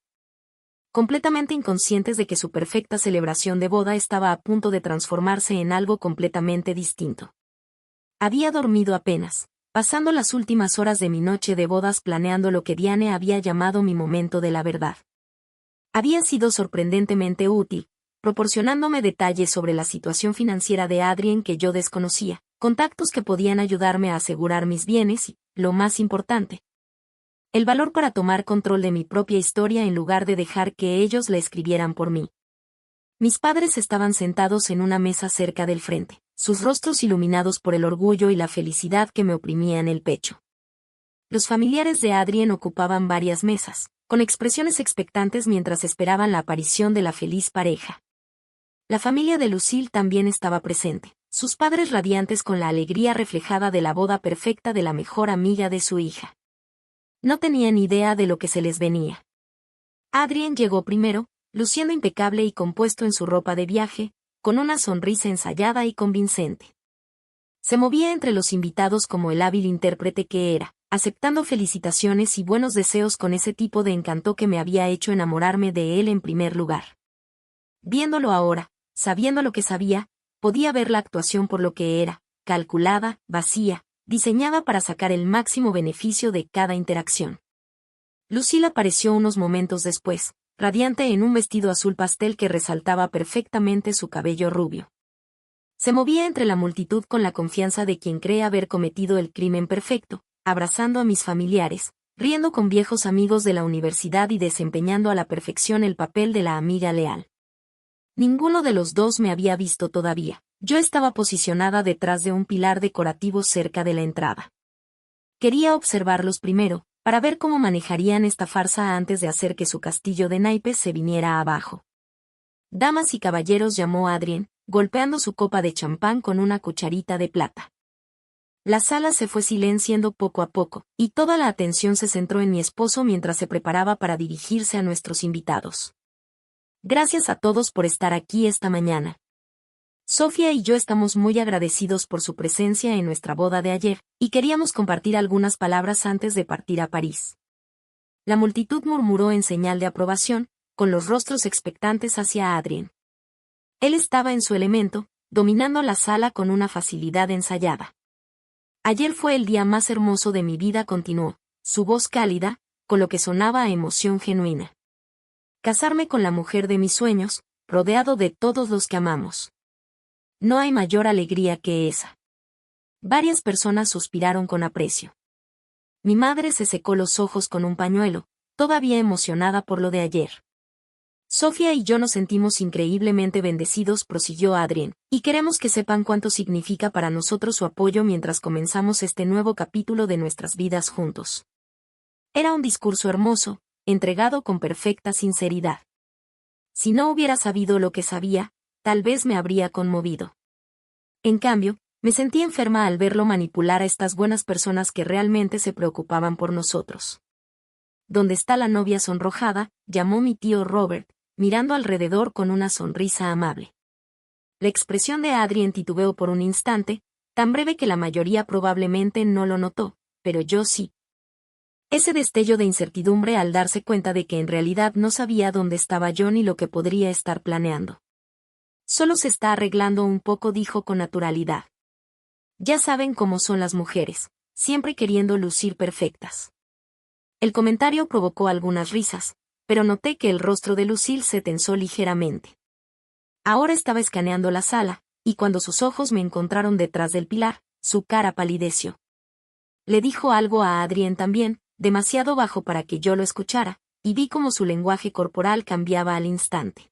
Completamente inconscientes de que su perfecta celebración de boda estaba a punto de transformarse en algo completamente distinto. Había dormido apenas, pasando las últimas horas de mi noche de bodas planeando lo que Diane había llamado mi momento de la verdad. Había sido sorprendentemente útil, proporcionándome detalles sobre la situación financiera de Adrien que yo desconocía, contactos que podían ayudarme a asegurar mis bienes y, lo más importante, El valor para tomar control de mi propia historia en lugar de dejar que ellos la escribieran por mí. Mis padres estaban sentados en una mesa cerca del frente, sus rostros iluminados por el orgullo y la felicidad que me oprimía en el pecho. Los familiares de Adrien ocupaban varias mesas, con expresiones expectantes mientras esperaban la aparición de la feliz pareja. La familia de Lucille también estaba presente, sus padres radiantes con la alegría reflejada de la boda perfecta de la mejor amiga de su hija. No tenían idea de lo que se les venía. Adrien llegó primero, luciendo impecable y compuesto en su ropa de viaje, con una sonrisa ensayada y convincente. Se movía entre los invitados como el hábil intérprete que era, aceptando felicitaciones y buenos deseos con ese tipo de encanto que me había hecho enamorarme de él en primer lugar. Viéndolo ahora, sabiendo lo que sabía, podía ver la actuación por lo que era, calculada, vacía, diseñada para sacar el máximo beneficio de cada interacción. Lucille apareció unos momentos después, radiante en un vestido azul pastel que resaltaba perfectamente su cabello rubio. Se movía entre la multitud con la confianza de quien cree haber cometido el crimen perfecto, abrazando a mis familiares, riendo con viejos amigos de la universidad y desempeñando a la perfección el papel de la amiga leal. Ninguno de los dos me había visto todavía. Yo estaba posicionada detrás de un pilar decorativo cerca de la entrada. Quería observarlos primero, para ver cómo manejarían esta farsa antes de hacer que su castillo de naipes se viniera abajo. Damas y caballeros, llamó Adrien, golpeando su copa de champán con una cucharita de plata. La sala se fue silenciando poco a poco, y toda la atención se centró en mi esposo mientras se preparaba para dirigirse a nuestros invitados. Gracias a todos por estar aquí esta mañana. Sofía y yo estamos muy agradecidos por su presencia en nuestra boda de ayer, y queríamos compartir algunas palabras antes de partir a París. La multitud murmuró en señal de aprobación, con los rostros expectantes hacia Adrien. Él estaba en su elemento, dominando la sala con una facilidad ensayada. Ayer fue el día más hermoso de mi vida, continuó, su voz cálida, con lo que sonaba a emoción genuina. Casarme con la mujer de mis sueños, rodeado de todos los que amamos. No hay mayor alegría que esa. Varias personas suspiraron con aprecio. Mi madre se secó los ojos con un pañuelo, todavía emocionada por lo de ayer. Sofía y yo nos sentimos increíblemente bendecidos, prosiguió Adrien, y queremos que sepan cuánto significa para nosotros su apoyo mientras comenzamos este nuevo capítulo de nuestras vidas juntos. Era un discurso hermoso, entregado con perfecta sinceridad. Si no hubiera sabido lo que sabía, tal vez me habría conmovido. En cambio, me sentí enferma al verlo manipular a estas buenas personas que realmente se preocupaban por nosotros. ¿Dónde está la novia sonrojada?, llamó mi tío Robert, mirando alrededor con una sonrisa amable. La expresión de Adrien titubeó por un instante, tan breve que la mayoría probablemente no lo notó, pero yo sí. Ese destello de incertidumbre al darse cuenta de que en realidad no sabía dónde estaba yo ni lo que podría estar planeando. Solo se está arreglando un poco, dijo con naturalidad. Ya saben cómo son las mujeres, siempre queriendo lucir perfectas. El comentario provocó algunas risas, pero noté que el rostro de Lucille se tensó ligeramente. Ahora estaba escaneando la sala, y cuando sus ojos me encontraron detrás del pilar, su cara palideció. Le dijo algo a Adrien también, demasiado bajo para que yo lo escuchara, y vi cómo su lenguaje corporal cambiaba al instante.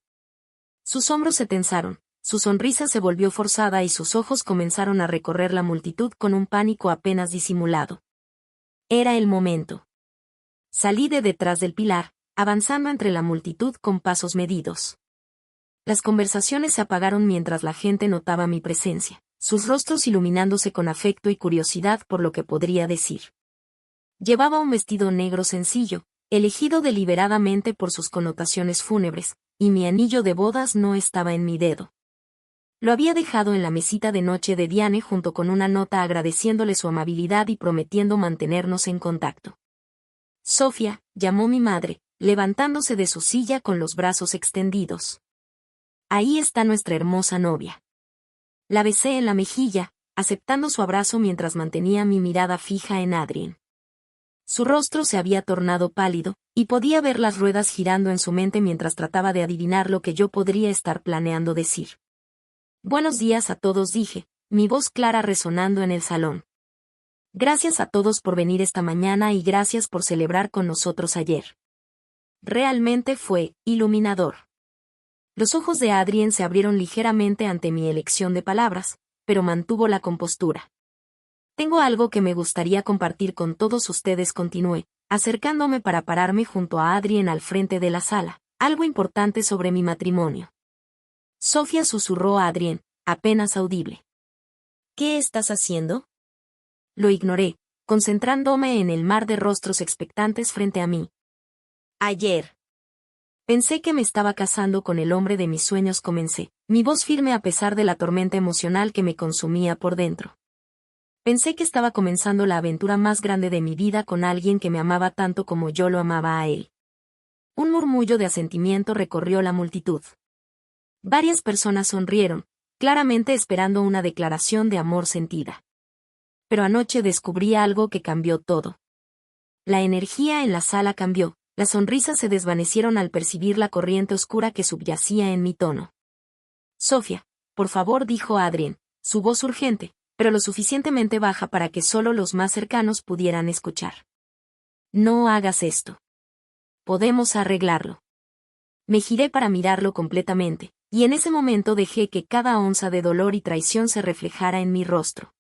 Sus hombros se tensaron, su sonrisa se volvió forzada y sus ojos comenzaron a recorrer la multitud con un pánico apenas disimulado. Era el momento. Salí de detrás del pilar, avanzando entre la multitud con pasos medidos. Las conversaciones se apagaron mientras la gente notaba mi presencia, sus rostros iluminándose con afecto y curiosidad por lo que podría decir. Llevaba un vestido negro sencillo, elegido deliberadamente por sus connotaciones fúnebres, y mi anillo de bodas no estaba en mi dedo. Lo había dejado en la mesita de noche de Diane junto con una nota agradeciéndole su amabilidad y prometiendo mantenernos en contacto. Sofía, llamó mi madre, levantándose de su silla con los brazos extendidos. Ahí está nuestra hermosa novia. La besé en la mejilla, aceptando su abrazo mientras mantenía mi mirada fija en Adrien. Su rostro se había tornado pálido, y podía ver las ruedas girando en su mente mientras trataba de adivinar lo que yo podría estar planeando decir. Buenos días a todos, dije, mi voz clara resonando en el salón. Gracias a todos por venir esta mañana y gracias por celebrar con nosotros ayer. Realmente fue iluminador. Los ojos de Adrien se abrieron ligeramente ante mi elección de palabras, pero mantuvo la compostura. Tengo algo que me gustaría compartir con todos ustedes, continué, acercándome para pararme junto a Adrien al frente de la sala. Algo importante sobre mi matrimonio. Sofía susurró a Adrien, apenas audible. ¿Qué estás haciendo? Lo ignoré, concentrándome en el mar de rostros expectantes frente a mí. Ayer. Pensé que me estaba casando con el hombre de mis sueños, comencé, mi voz firme a pesar de la tormenta emocional que me consumía por dentro. Pensé que estaba comenzando la aventura más grande de mi vida con alguien que me amaba tanto como yo lo amaba a él. Un murmullo de asentimiento recorrió la multitud. Varias personas sonrieron, claramente esperando una declaración de amor sentida. Pero anoche descubrí algo que cambió todo. La energía en la sala cambió, las sonrisas se desvanecieron al percibir la corriente oscura que subyacía en mi tono. Sofía, por favor, dijo Adrien, su voz urgente, pero lo suficientemente baja para que solo los más cercanos pudieran escuchar. No hagas esto. Podemos arreglarlo. Me giré para mirarlo completamente, y en ese momento dejé que cada onza de dolor y traición se reflejara en mi rostro.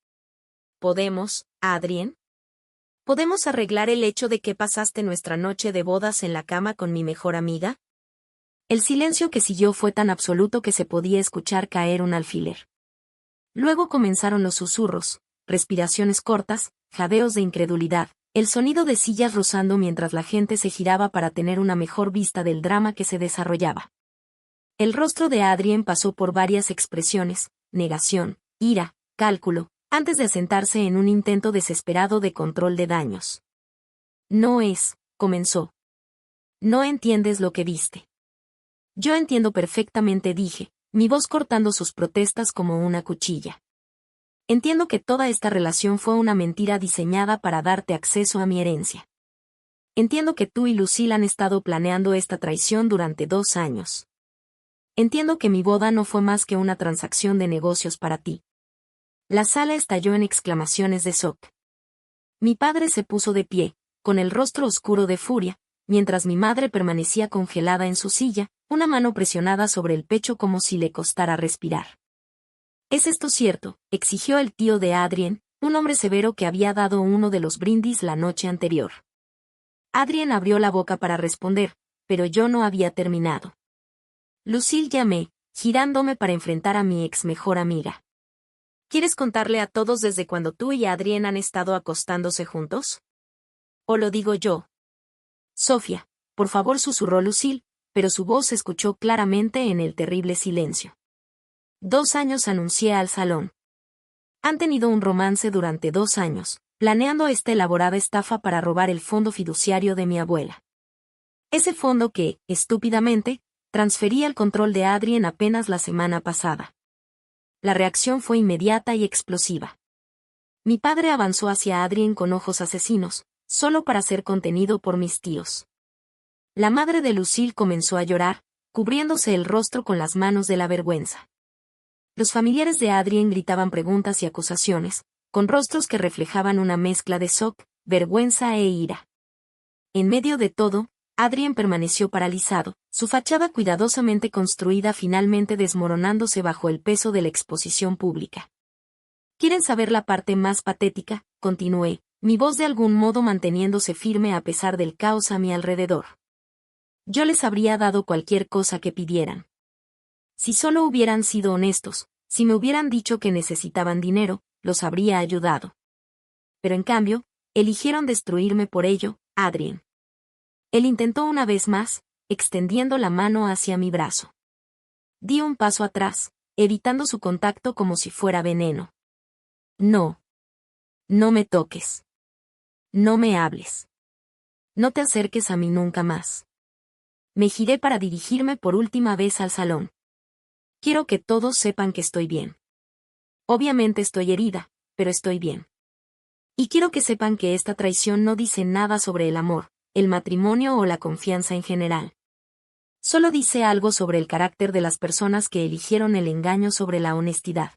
¿Podemos, Adrien? ¿Podemos arreglar el hecho de que pasaste nuestra noche de bodas en la cama con mi mejor amiga? El silencio que siguió fue tan absoluto que se podía escuchar caer un alfiler. Luego comenzaron los susurros, respiraciones cortas, jadeos de incredulidad, el sonido de sillas rozando mientras la gente se giraba para tener una mejor vista del drama que se desarrollaba. El rostro de Adrien pasó por varias expresiones, negación, ira, cálculo, antes de asentarse en un intento desesperado de control de daños. No es, comenzó. No entiendes lo que viste. Yo entiendo perfectamente, dije, mi voz cortando sus protestas como una cuchilla. Entiendo que toda esta relación fue una mentira diseñada para darte acceso a mi herencia. Entiendo que tú y Lucille han estado planeando esta traición durante 2 años. Entiendo que mi boda no fue más que una transacción de negocios para ti. La sala estalló en exclamaciones de shock. Mi padre se puso de pie, con el rostro oscuro de furia, mientras mi madre permanecía congelada en su silla, una mano presionada sobre el pecho como si le costara respirar. ¿Es esto cierto?, exigió el tío de Adrien, un hombre severo que había dado uno de los brindis la noche anterior. Adrien abrió la boca para responder, pero yo no había terminado. Lucille, llamé, girándome para enfrentar a mi ex mejor amiga. ¿Quieres contarle a todos desde cuando tú y Adrien han estado acostándose juntos? ¿O lo digo yo? Sofía, por favor, susurró Lucille, pero su voz se escuchó claramente en el terrible silencio. 2 años, anuncié al salón. Han tenido un romance durante 2 años, planeando esta elaborada estafa para robar el fondo fiduciario de mi abuela. Ese fondo que, estúpidamente, transfería el control de Adrien apenas la semana pasada. La reacción fue inmediata y explosiva. Mi padre avanzó hacia Adrien con ojos asesinos, solo para ser contenido por mis tíos. La madre de Lucille comenzó a llorar, cubriéndose el rostro con las manos de la vergüenza. Los familiares de Adrien gritaban preguntas y acusaciones, con rostros que reflejaban una mezcla de shock, vergüenza e ira. En medio de todo, Adrien permaneció paralizado, su fachada cuidadosamente construida finalmente desmoronándose bajo el peso de la exposición pública. ¿Quieren saber la parte más patética?, continué, mi voz de algún modo manteniéndose firme a pesar del caos a mi alrededor. Yo les habría dado cualquier cosa que pidieran. Si solo hubieran sido honestos, si me hubieran dicho que necesitaban dinero, los habría ayudado. Pero en cambio, eligieron destruirme por ello, Adrien. Él intentó una vez más, extendiendo la mano hacia mi brazo. Di un paso atrás, evitando su contacto como si fuera veneno. No. No me toques. No me hables. No te acerques a mí nunca más. Me giré para dirigirme por última vez al salón. Quiero que todos sepan que estoy bien. Obviamente estoy herida, pero estoy bien. Y quiero que sepan que esta traición no dice nada sobre el amor, el matrimonio o la confianza en general. Solo dice algo sobre el carácter de las personas que eligieron el engaño sobre la honestidad.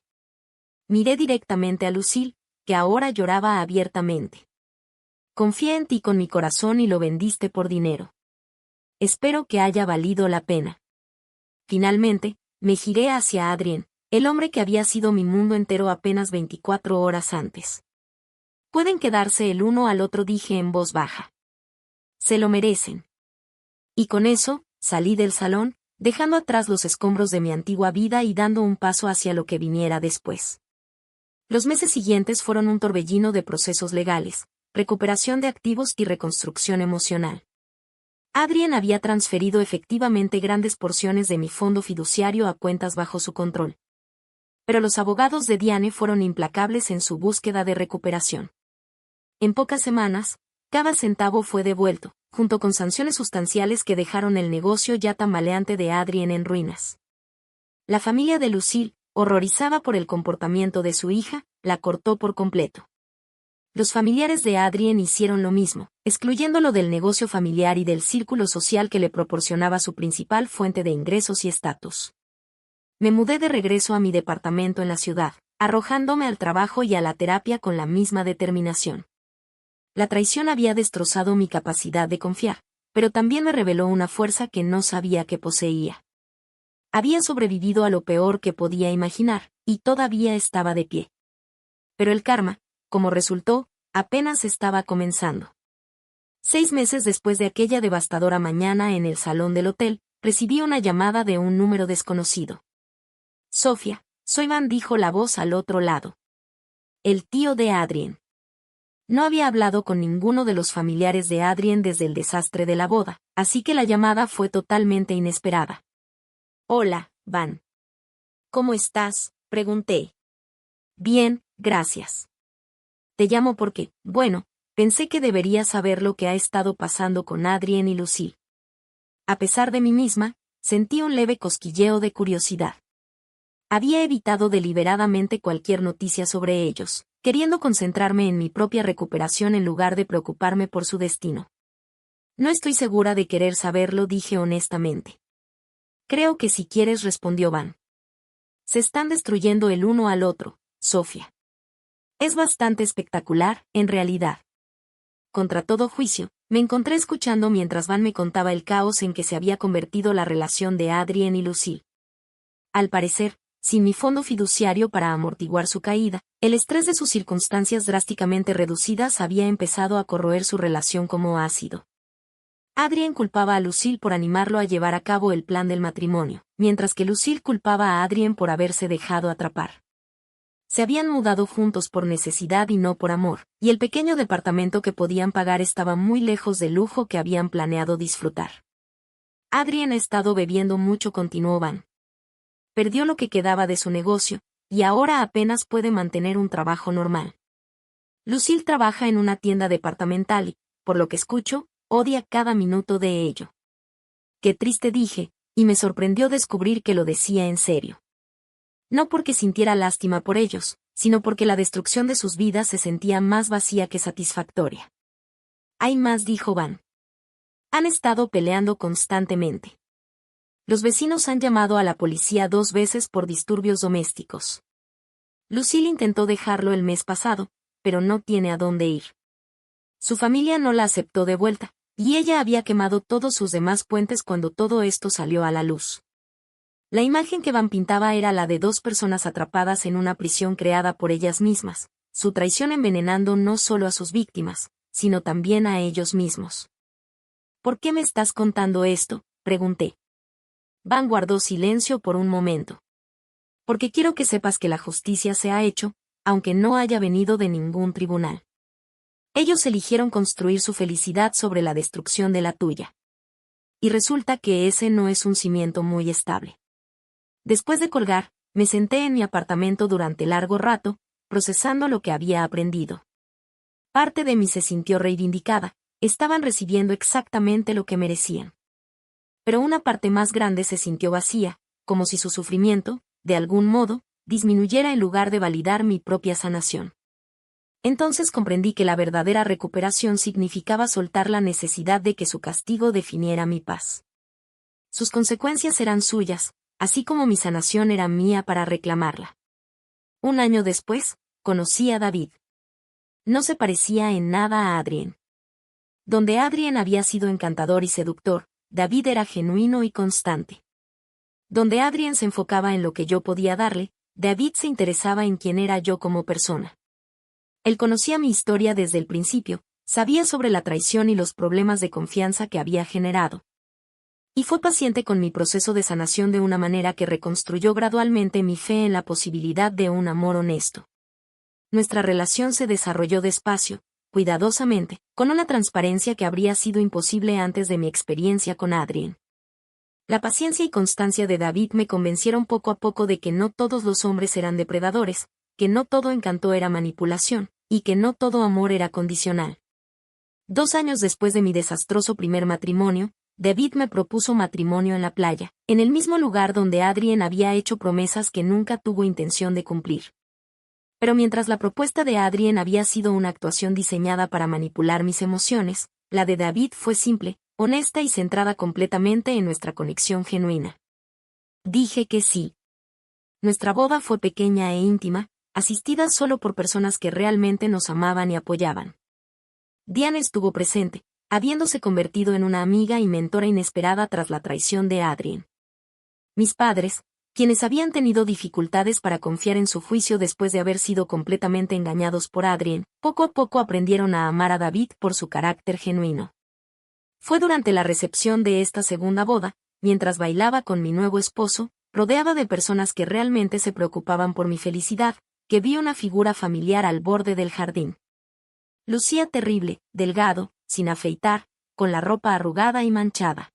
Miré directamente a Lucille, que ahora lloraba abiertamente. Confié en ti con mi corazón y lo vendiste por dinero. Espero que haya valido la pena. Finalmente, me giré hacia Adrien, el hombre que había sido mi mundo entero apenas 24 horas antes. Pueden quedarse el uno al otro, dije en voz baja. Se lo merecen. Y con eso, salí del salón, dejando atrás los escombros de mi antigua vida y dando un paso hacia lo que viniera después. Los meses siguientes fueron un torbellino de procesos legales, recuperación de activos y reconstrucción emocional. Adrien había transferido efectivamente grandes porciones de mi fondo fiduciario a cuentas bajo su control. Pero los abogados de Diane fueron implacables en su búsqueda de recuperación. En pocas semanas, cada centavo fue devuelto, junto con sanciones sustanciales que dejaron el negocio ya tambaleante de Adrien en ruinas. La familia de Lucille, horrorizada por el comportamiento de su hija, la cortó por completo. Los familiares de Adrien hicieron lo mismo, excluyéndolo del negocio familiar y del círculo social que le proporcionaba su principal fuente de ingresos y estatus. Me mudé de regreso a mi departamento en la ciudad, arrojándome al trabajo y a la terapia con la misma determinación. La traición había destrozado mi capacidad de confiar, pero también me reveló una fuerza que no sabía que poseía. Había sobrevivido a lo peor que podía imaginar, y todavía estaba de pie. Pero el karma, como resultó, apenas estaba comenzando. 6 meses después de aquella devastadora mañana en el salón del hotel, recibí una llamada de un número desconocido. Sofía, soy Van, dijo la voz al otro lado. El tío de Adrien. No había hablado con ninguno de los familiares de Adrien desde el desastre de la boda, así que la llamada fue totalmente inesperada. Hola, Van. ¿Cómo estás?, pregunté. Bien, gracias. Te llamo porque, bueno, pensé que deberías saber lo que ha estado pasando con Adrien y Lucille. A pesar de mí misma, sentí un leve cosquilleo de curiosidad. Había evitado deliberadamente cualquier noticia sobre ellos, queriendo concentrarme en mi propia recuperación en lugar de preocuparme por su destino. No estoy segura de querer saberlo, dije honestamente. Creo que si quieres, respondió Van. Se están destruyendo el uno al otro, Sofía. Es bastante espectacular, en realidad. Contra todo juicio, me encontré escuchando mientras Van me contaba el caos en que se había convertido la relación de Adrien y Lucille. Al parecer, sin mi fondo fiduciario para amortiguar su caída, el estrés de sus circunstancias drásticamente reducidas había empezado a corroer su relación como ácido. Adrien culpaba a Lucille por animarlo a llevar a cabo el plan del matrimonio, mientras que Lucille culpaba a Adrien por haberse dejado atrapar. Se habían mudado juntos por necesidad y no por amor, y el pequeño departamento que podían pagar estaba muy lejos del lujo que habían planeado disfrutar. Adrien ha estado bebiendo mucho, continuó Van. Perdió lo que quedaba de su negocio, y ahora apenas puede mantener un trabajo normal. Lucille trabaja en una tienda departamental y, por lo que escucho, odia cada minuto de ello. Qué triste, dije, y me sorprendió descubrir que lo decía en serio. No porque sintiera lástima por ellos, sino porque la destrucción de sus vidas se sentía más vacía que satisfactoria. Hay más, dijo Van. Han estado peleando constantemente. Los vecinos han llamado a la policía 2 veces por disturbios domésticos. Lucille intentó dejarlo el mes pasado, pero no tiene a dónde ir. Su familia no la aceptó de vuelta, y ella había quemado todos sus demás puentes cuando todo esto salió a la luz. La imagen que Van pintaba era la de 2 personas atrapadas en una prisión creada por ellas mismas, su traición envenenando no solo a sus víctimas, sino también a ellos mismos. ¿Por qué me estás contando esto?, pregunté. Van guardó silencio por un momento. Porque quiero que sepas que la justicia se ha hecho, aunque no haya venido de ningún tribunal. Ellos eligieron construir su felicidad sobre la destrucción de la tuya. Y resulta que ese no es un cimiento muy estable. Después de colgar, me senté en mi apartamento durante largo rato, procesando lo que había aprendido. Parte de mí se sintió reivindicada, estaban recibiendo exactamente lo que merecían. Pero una parte más grande se sintió vacía, como si su sufrimiento, de algún modo, disminuyera en lugar de validar mi propia sanación. Entonces comprendí que la verdadera recuperación significaba soltar la necesidad de que su castigo definiera mi paz. Sus consecuencias eran suyas, así como mi sanación era mía para reclamarla. Un año después, conocí a David. No se parecía en nada a Adrien. Donde Adrien había sido encantador y seductor, David era genuino y constante. Donde Adrien se enfocaba en lo que yo podía darle, David se interesaba en quién era yo como persona. Él conocía mi historia desde el principio, sabía sobre la traición y los problemas de confianza que había generado. Y fue paciente con mi proceso de sanación de una manera que reconstruyó gradualmente mi fe en la posibilidad de un amor honesto. Nuestra relación se desarrolló despacio, cuidadosamente, con una transparencia que habría sido imposible antes de mi experiencia con Adrien. La paciencia y constancia de David me convencieron poco a poco de que no todos los hombres eran depredadores, que no todo encanto era manipulación, y que no todo amor era condicional. 2 años después de mi desastroso primer matrimonio, David me propuso matrimonio en la playa, en el mismo lugar donde Adrien había hecho promesas que nunca tuvo intención de cumplir. Pero mientras la propuesta de Adrien había sido una actuación diseñada para manipular mis emociones, la de David fue simple, honesta y centrada completamente en nuestra conexión genuina. Dije que sí. Nuestra boda fue pequeña e íntima, asistida solo por personas que realmente nos amaban y apoyaban. Diana estuvo presente, habiéndose convertido en una amiga y mentora inesperada tras la traición de Adrien. Mis padres, quienes habían tenido dificultades para confiar en su juicio después de haber sido completamente engañados por Adrien, poco a poco aprendieron a amar a David por su carácter genuino. Fue durante la recepción de esta segunda boda, mientras bailaba con mi nuevo esposo, rodeada de personas que realmente se preocupaban por mi felicidad, que vi una figura familiar al borde del jardín. Lucía terrible, delgado, sin afeitar, con la ropa arrugada y manchada.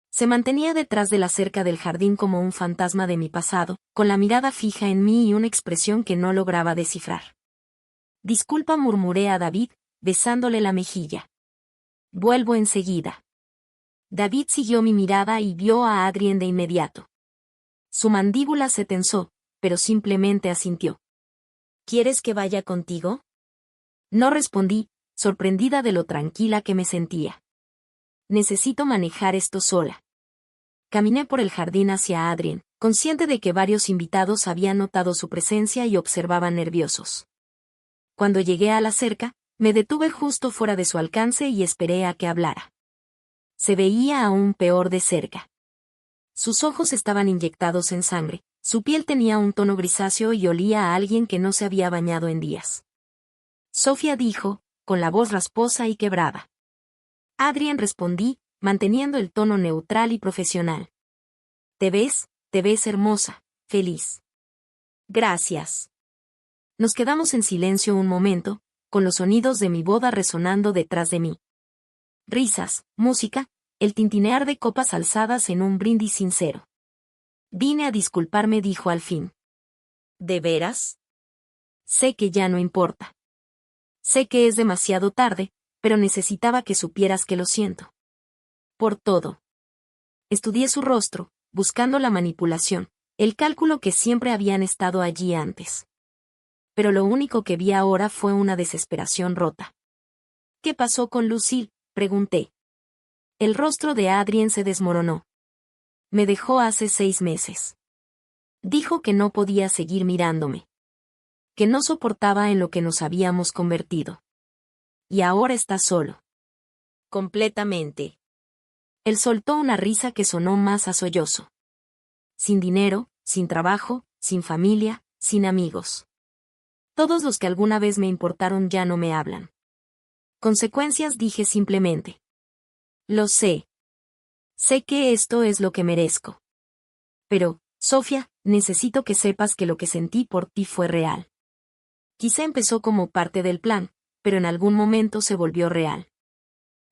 Se mantenía detrás de la cerca del jardín como un fantasma de mi pasado, con la mirada fija en mí y una expresión que no lograba descifrar. Disculpa, murmuré a David, besándole la mejilla. Vuelvo enseguida. David siguió mi mirada y vio a Adrien de inmediato. Su mandíbula se tensó, pero simplemente asintió. ¿Quieres que vaya contigo? No respondí, sorprendida de lo tranquila que me sentía. Necesito manejar esto sola. Caminé por el jardín hacia Adrien, consciente de que varios invitados habían notado su presencia y observaban nerviosos. Cuando llegué a la cerca, me detuve justo fuera de su alcance y esperé a que hablara. Se veía aún peor de cerca. Sus ojos estaban inyectados en sangre, su piel tenía un tono grisáceo y olía a alguien que no se había bañado en días. Sofía dijo, con la voz rasposa y quebrada. Adrien, respondí, manteniendo el tono neutral y profesional. Te ves hermosa, feliz. Gracias. Nos quedamos en silencio un momento, con los sonidos de mi boda resonando detrás de mí. Risas, música, el tintinear de copas alzadas en un brindis sincero. Vine a disculparme, dijo al fin. ¿De veras? Sé que ya no importa. Sé que es demasiado tarde, pero necesitaba que supieras que lo siento. Por todo. Estudié su rostro, buscando la manipulación, el cálculo que siempre habían estado allí antes. Pero lo único que vi ahora fue una desesperación rota. ¿Qué pasó con Lucille?, pregunté. El rostro de Adrien se desmoronó. Me dejó hace 6 meses. Dijo que no podía seguir mirándome. Que no soportaba en lo que nos habíamos convertido. Y ahora está solo. Completamente. Él soltó una risa que sonó más a sollozo. Sin dinero, sin trabajo, sin familia, sin amigos. Todos los que alguna vez me importaron ya no me hablan. Consecuencias, dije simplemente. Lo sé. Sé que esto es lo que merezco. Pero, Sofía, necesito que sepas que lo que sentí por ti fue real. Quizá empezó como parte del plan, pero en algún momento se volvió real.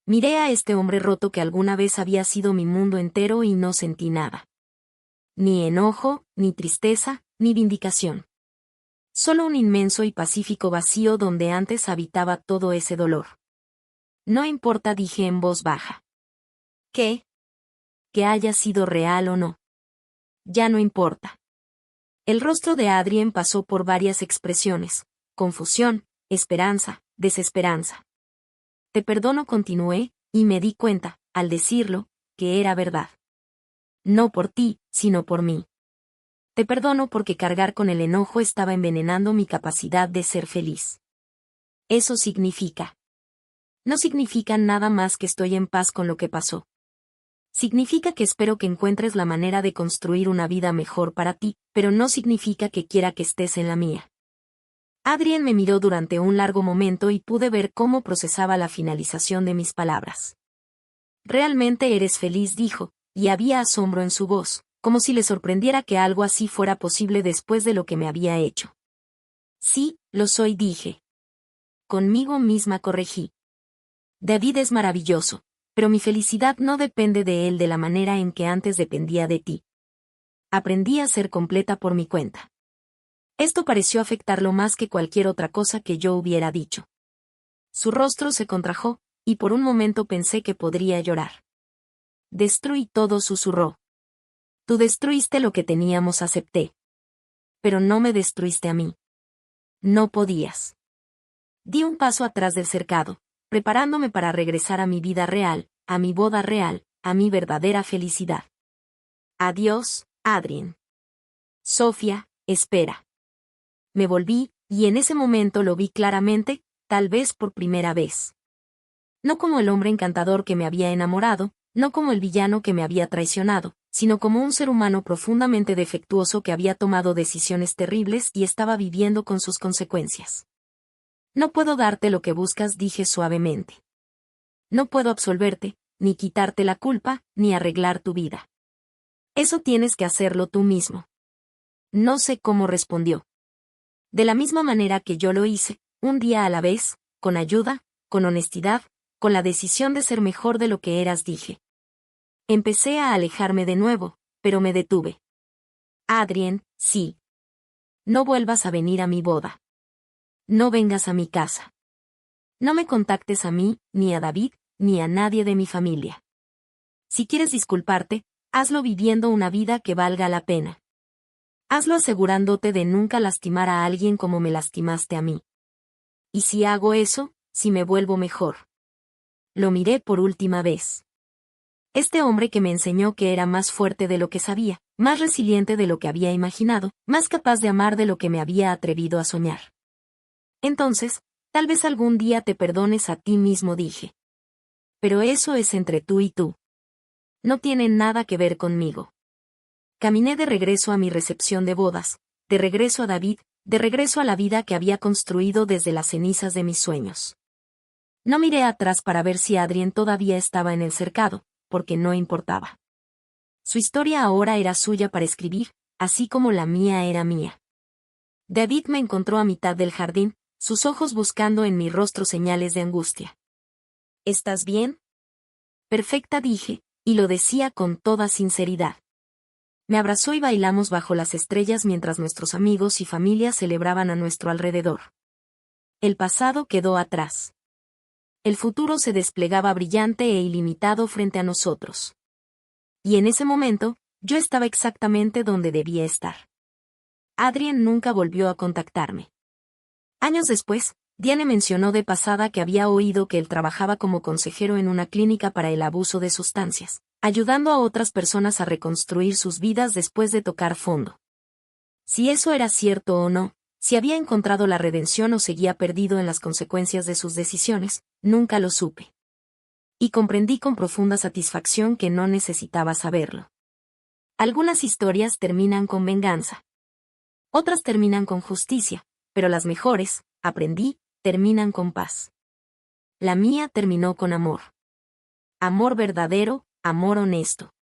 Miré a este hombre roto que alguna vez había sido mi mundo entero y no sentí nada. Ni enojo, ni tristeza, ni vindicación. Solo un inmenso y pacífico vacío donde antes habitaba todo ese dolor. No importa, dije en voz baja. ¿Qué? Que haya sido real o no. Ya no importa. El rostro de Adrien pasó por varias expresiones: confusión, esperanza, desesperanza. Te perdono, continué, y me di cuenta, al decirlo, que era verdad. No por ti, sino por mí. Te perdono porque cargar con el enojo estaba envenenando mi capacidad de ser feliz. Eso significa. No significa nada más que estoy en paz con lo que pasó. Significa que espero que encuentres la manera de construir una vida mejor para ti, pero no significa que quiera que estés en la mía. Adrien me miró durante un largo momento y pude ver cómo procesaba la finalización de mis palabras. Realmente eres feliz, dijo, y había asombro en su voz, como si le sorprendiera que algo así fuera posible después de lo que me había hecho. Sí, lo soy, dije. Conmigo misma corregí. David es maravilloso, pero mi felicidad no depende de él de la manera en que antes dependía de ti. Aprendí a ser completa por mi cuenta. Esto pareció afectarlo más que cualquier otra cosa que yo hubiera dicho. Su rostro se contrajo, y por un momento pensé que podría llorar. Destruí todo, susurró. Tú destruiste lo que teníamos, acepté. Pero no me destruiste a mí. No podías. Di un paso atrás del cercado, preparándome para regresar a mi vida real, a mi boda real, a mi verdadera felicidad. Adiós, Adrien. Sofía, espera. Me volví, y en ese momento lo vi claramente, tal vez por primera vez. No como el hombre encantador que me había enamorado, no como el villano que me había traicionado, sino como un ser humano profundamente defectuoso que había tomado decisiones terribles y estaba viviendo con sus consecuencias. No puedo darte lo que buscas, dije suavemente. No puedo absolverte, ni quitarte la culpa, ni arreglar tu vida. Eso tienes que hacerlo tú mismo. No sé cómo respondió. De la misma manera que yo lo hice, un día a la vez, con ayuda, con honestidad, con la decisión de ser mejor de lo que eras, dije. Empecé a alejarme de nuevo, pero me detuve. Adrien, sí. No vuelvas a venir a mi boda. No vengas a mi casa. No me contactes a mí, ni a David, ni a nadie de mi familia. Si quieres disculparte, hazlo viviendo una vida que valga la pena. Hazlo asegurándote de nunca lastimar a alguien como me lastimaste a mí. Y si hago eso, si me vuelvo mejor. Lo miré por última vez. Este hombre que me enseñó que era más fuerte de lo que sabía, más resiliente de lo que había imaginado, más capaz de amar de lo que me había atrevido a soñar. Entonces, tal vez algún día te perdones a ti mismo, dije. Pero eso es entre tú y tú. No tiene nada que ver conmigo. Caminé de regreso a mi recepción de bodas, de regreso a David, de regreso a la vida que había construido desde las cenizas de mis sueños. No miré atrás para ver si Adrien todavía estaba en el cercado, porque no importaba. Su historia ahora era suya para escribir, así como la mía era mía. David me encontró a mitad del jardín, sus ojos buscando en mi rostro señales de angustia. ¿Estás bien? Perfecta, dije, y lo decía con toda sinceridad. Me abrazó y bailamos bajo las estrellas mientras nuestros amigos y familia celebraban a nuestro alrededor. El pasado quedó atrás. El futuro se desplegaba brillante e ilimitado frente a nosotros. Y en ese momento, yo estaba exactamente donde debía estar. Adrien nunca volvió a contactarme. Años después, Diane mencionó de pasada que había oído que él trabajaba como consejero en una clínica para el abuso de sustancias, ayudando a otras personas a reconstruir sus vidas después de tocar fondo. Si eso era cierto o no, si había encontrado la redención o seguía perdido en las consecuencias de sus decisiones, nunca lo supe. Y comprendí con profunda satisfacción que no necesitaba saberlo. Algunas historias terminan con venganza. Otras terminan con justicia, pero las mejores, aprendí, terminan con paz. La mía terminó con amor. Amor verdadero, amor honesto.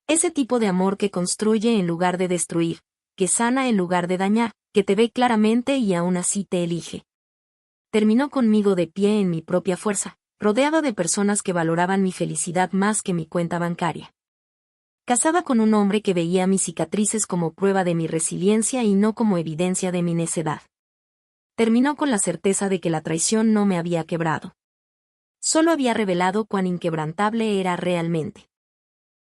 Ese tipo de amor que construye en lugar de destruir, que sana en lugar de dañar, que te ve claramente y aún así te elige. Terminó conmigo de pie en mi propia fuerza, rodeada de personas que valoraban mi felicidad más que mi cuenta bancaria. Casada con un hombre que veía mis cicatrices como prueba de mi resiliencia y no como evidencia de mi necedad. Terminó con la certeza de que la traición no me había quebrado. Solo había revelado cuán inquebrantable era realmente.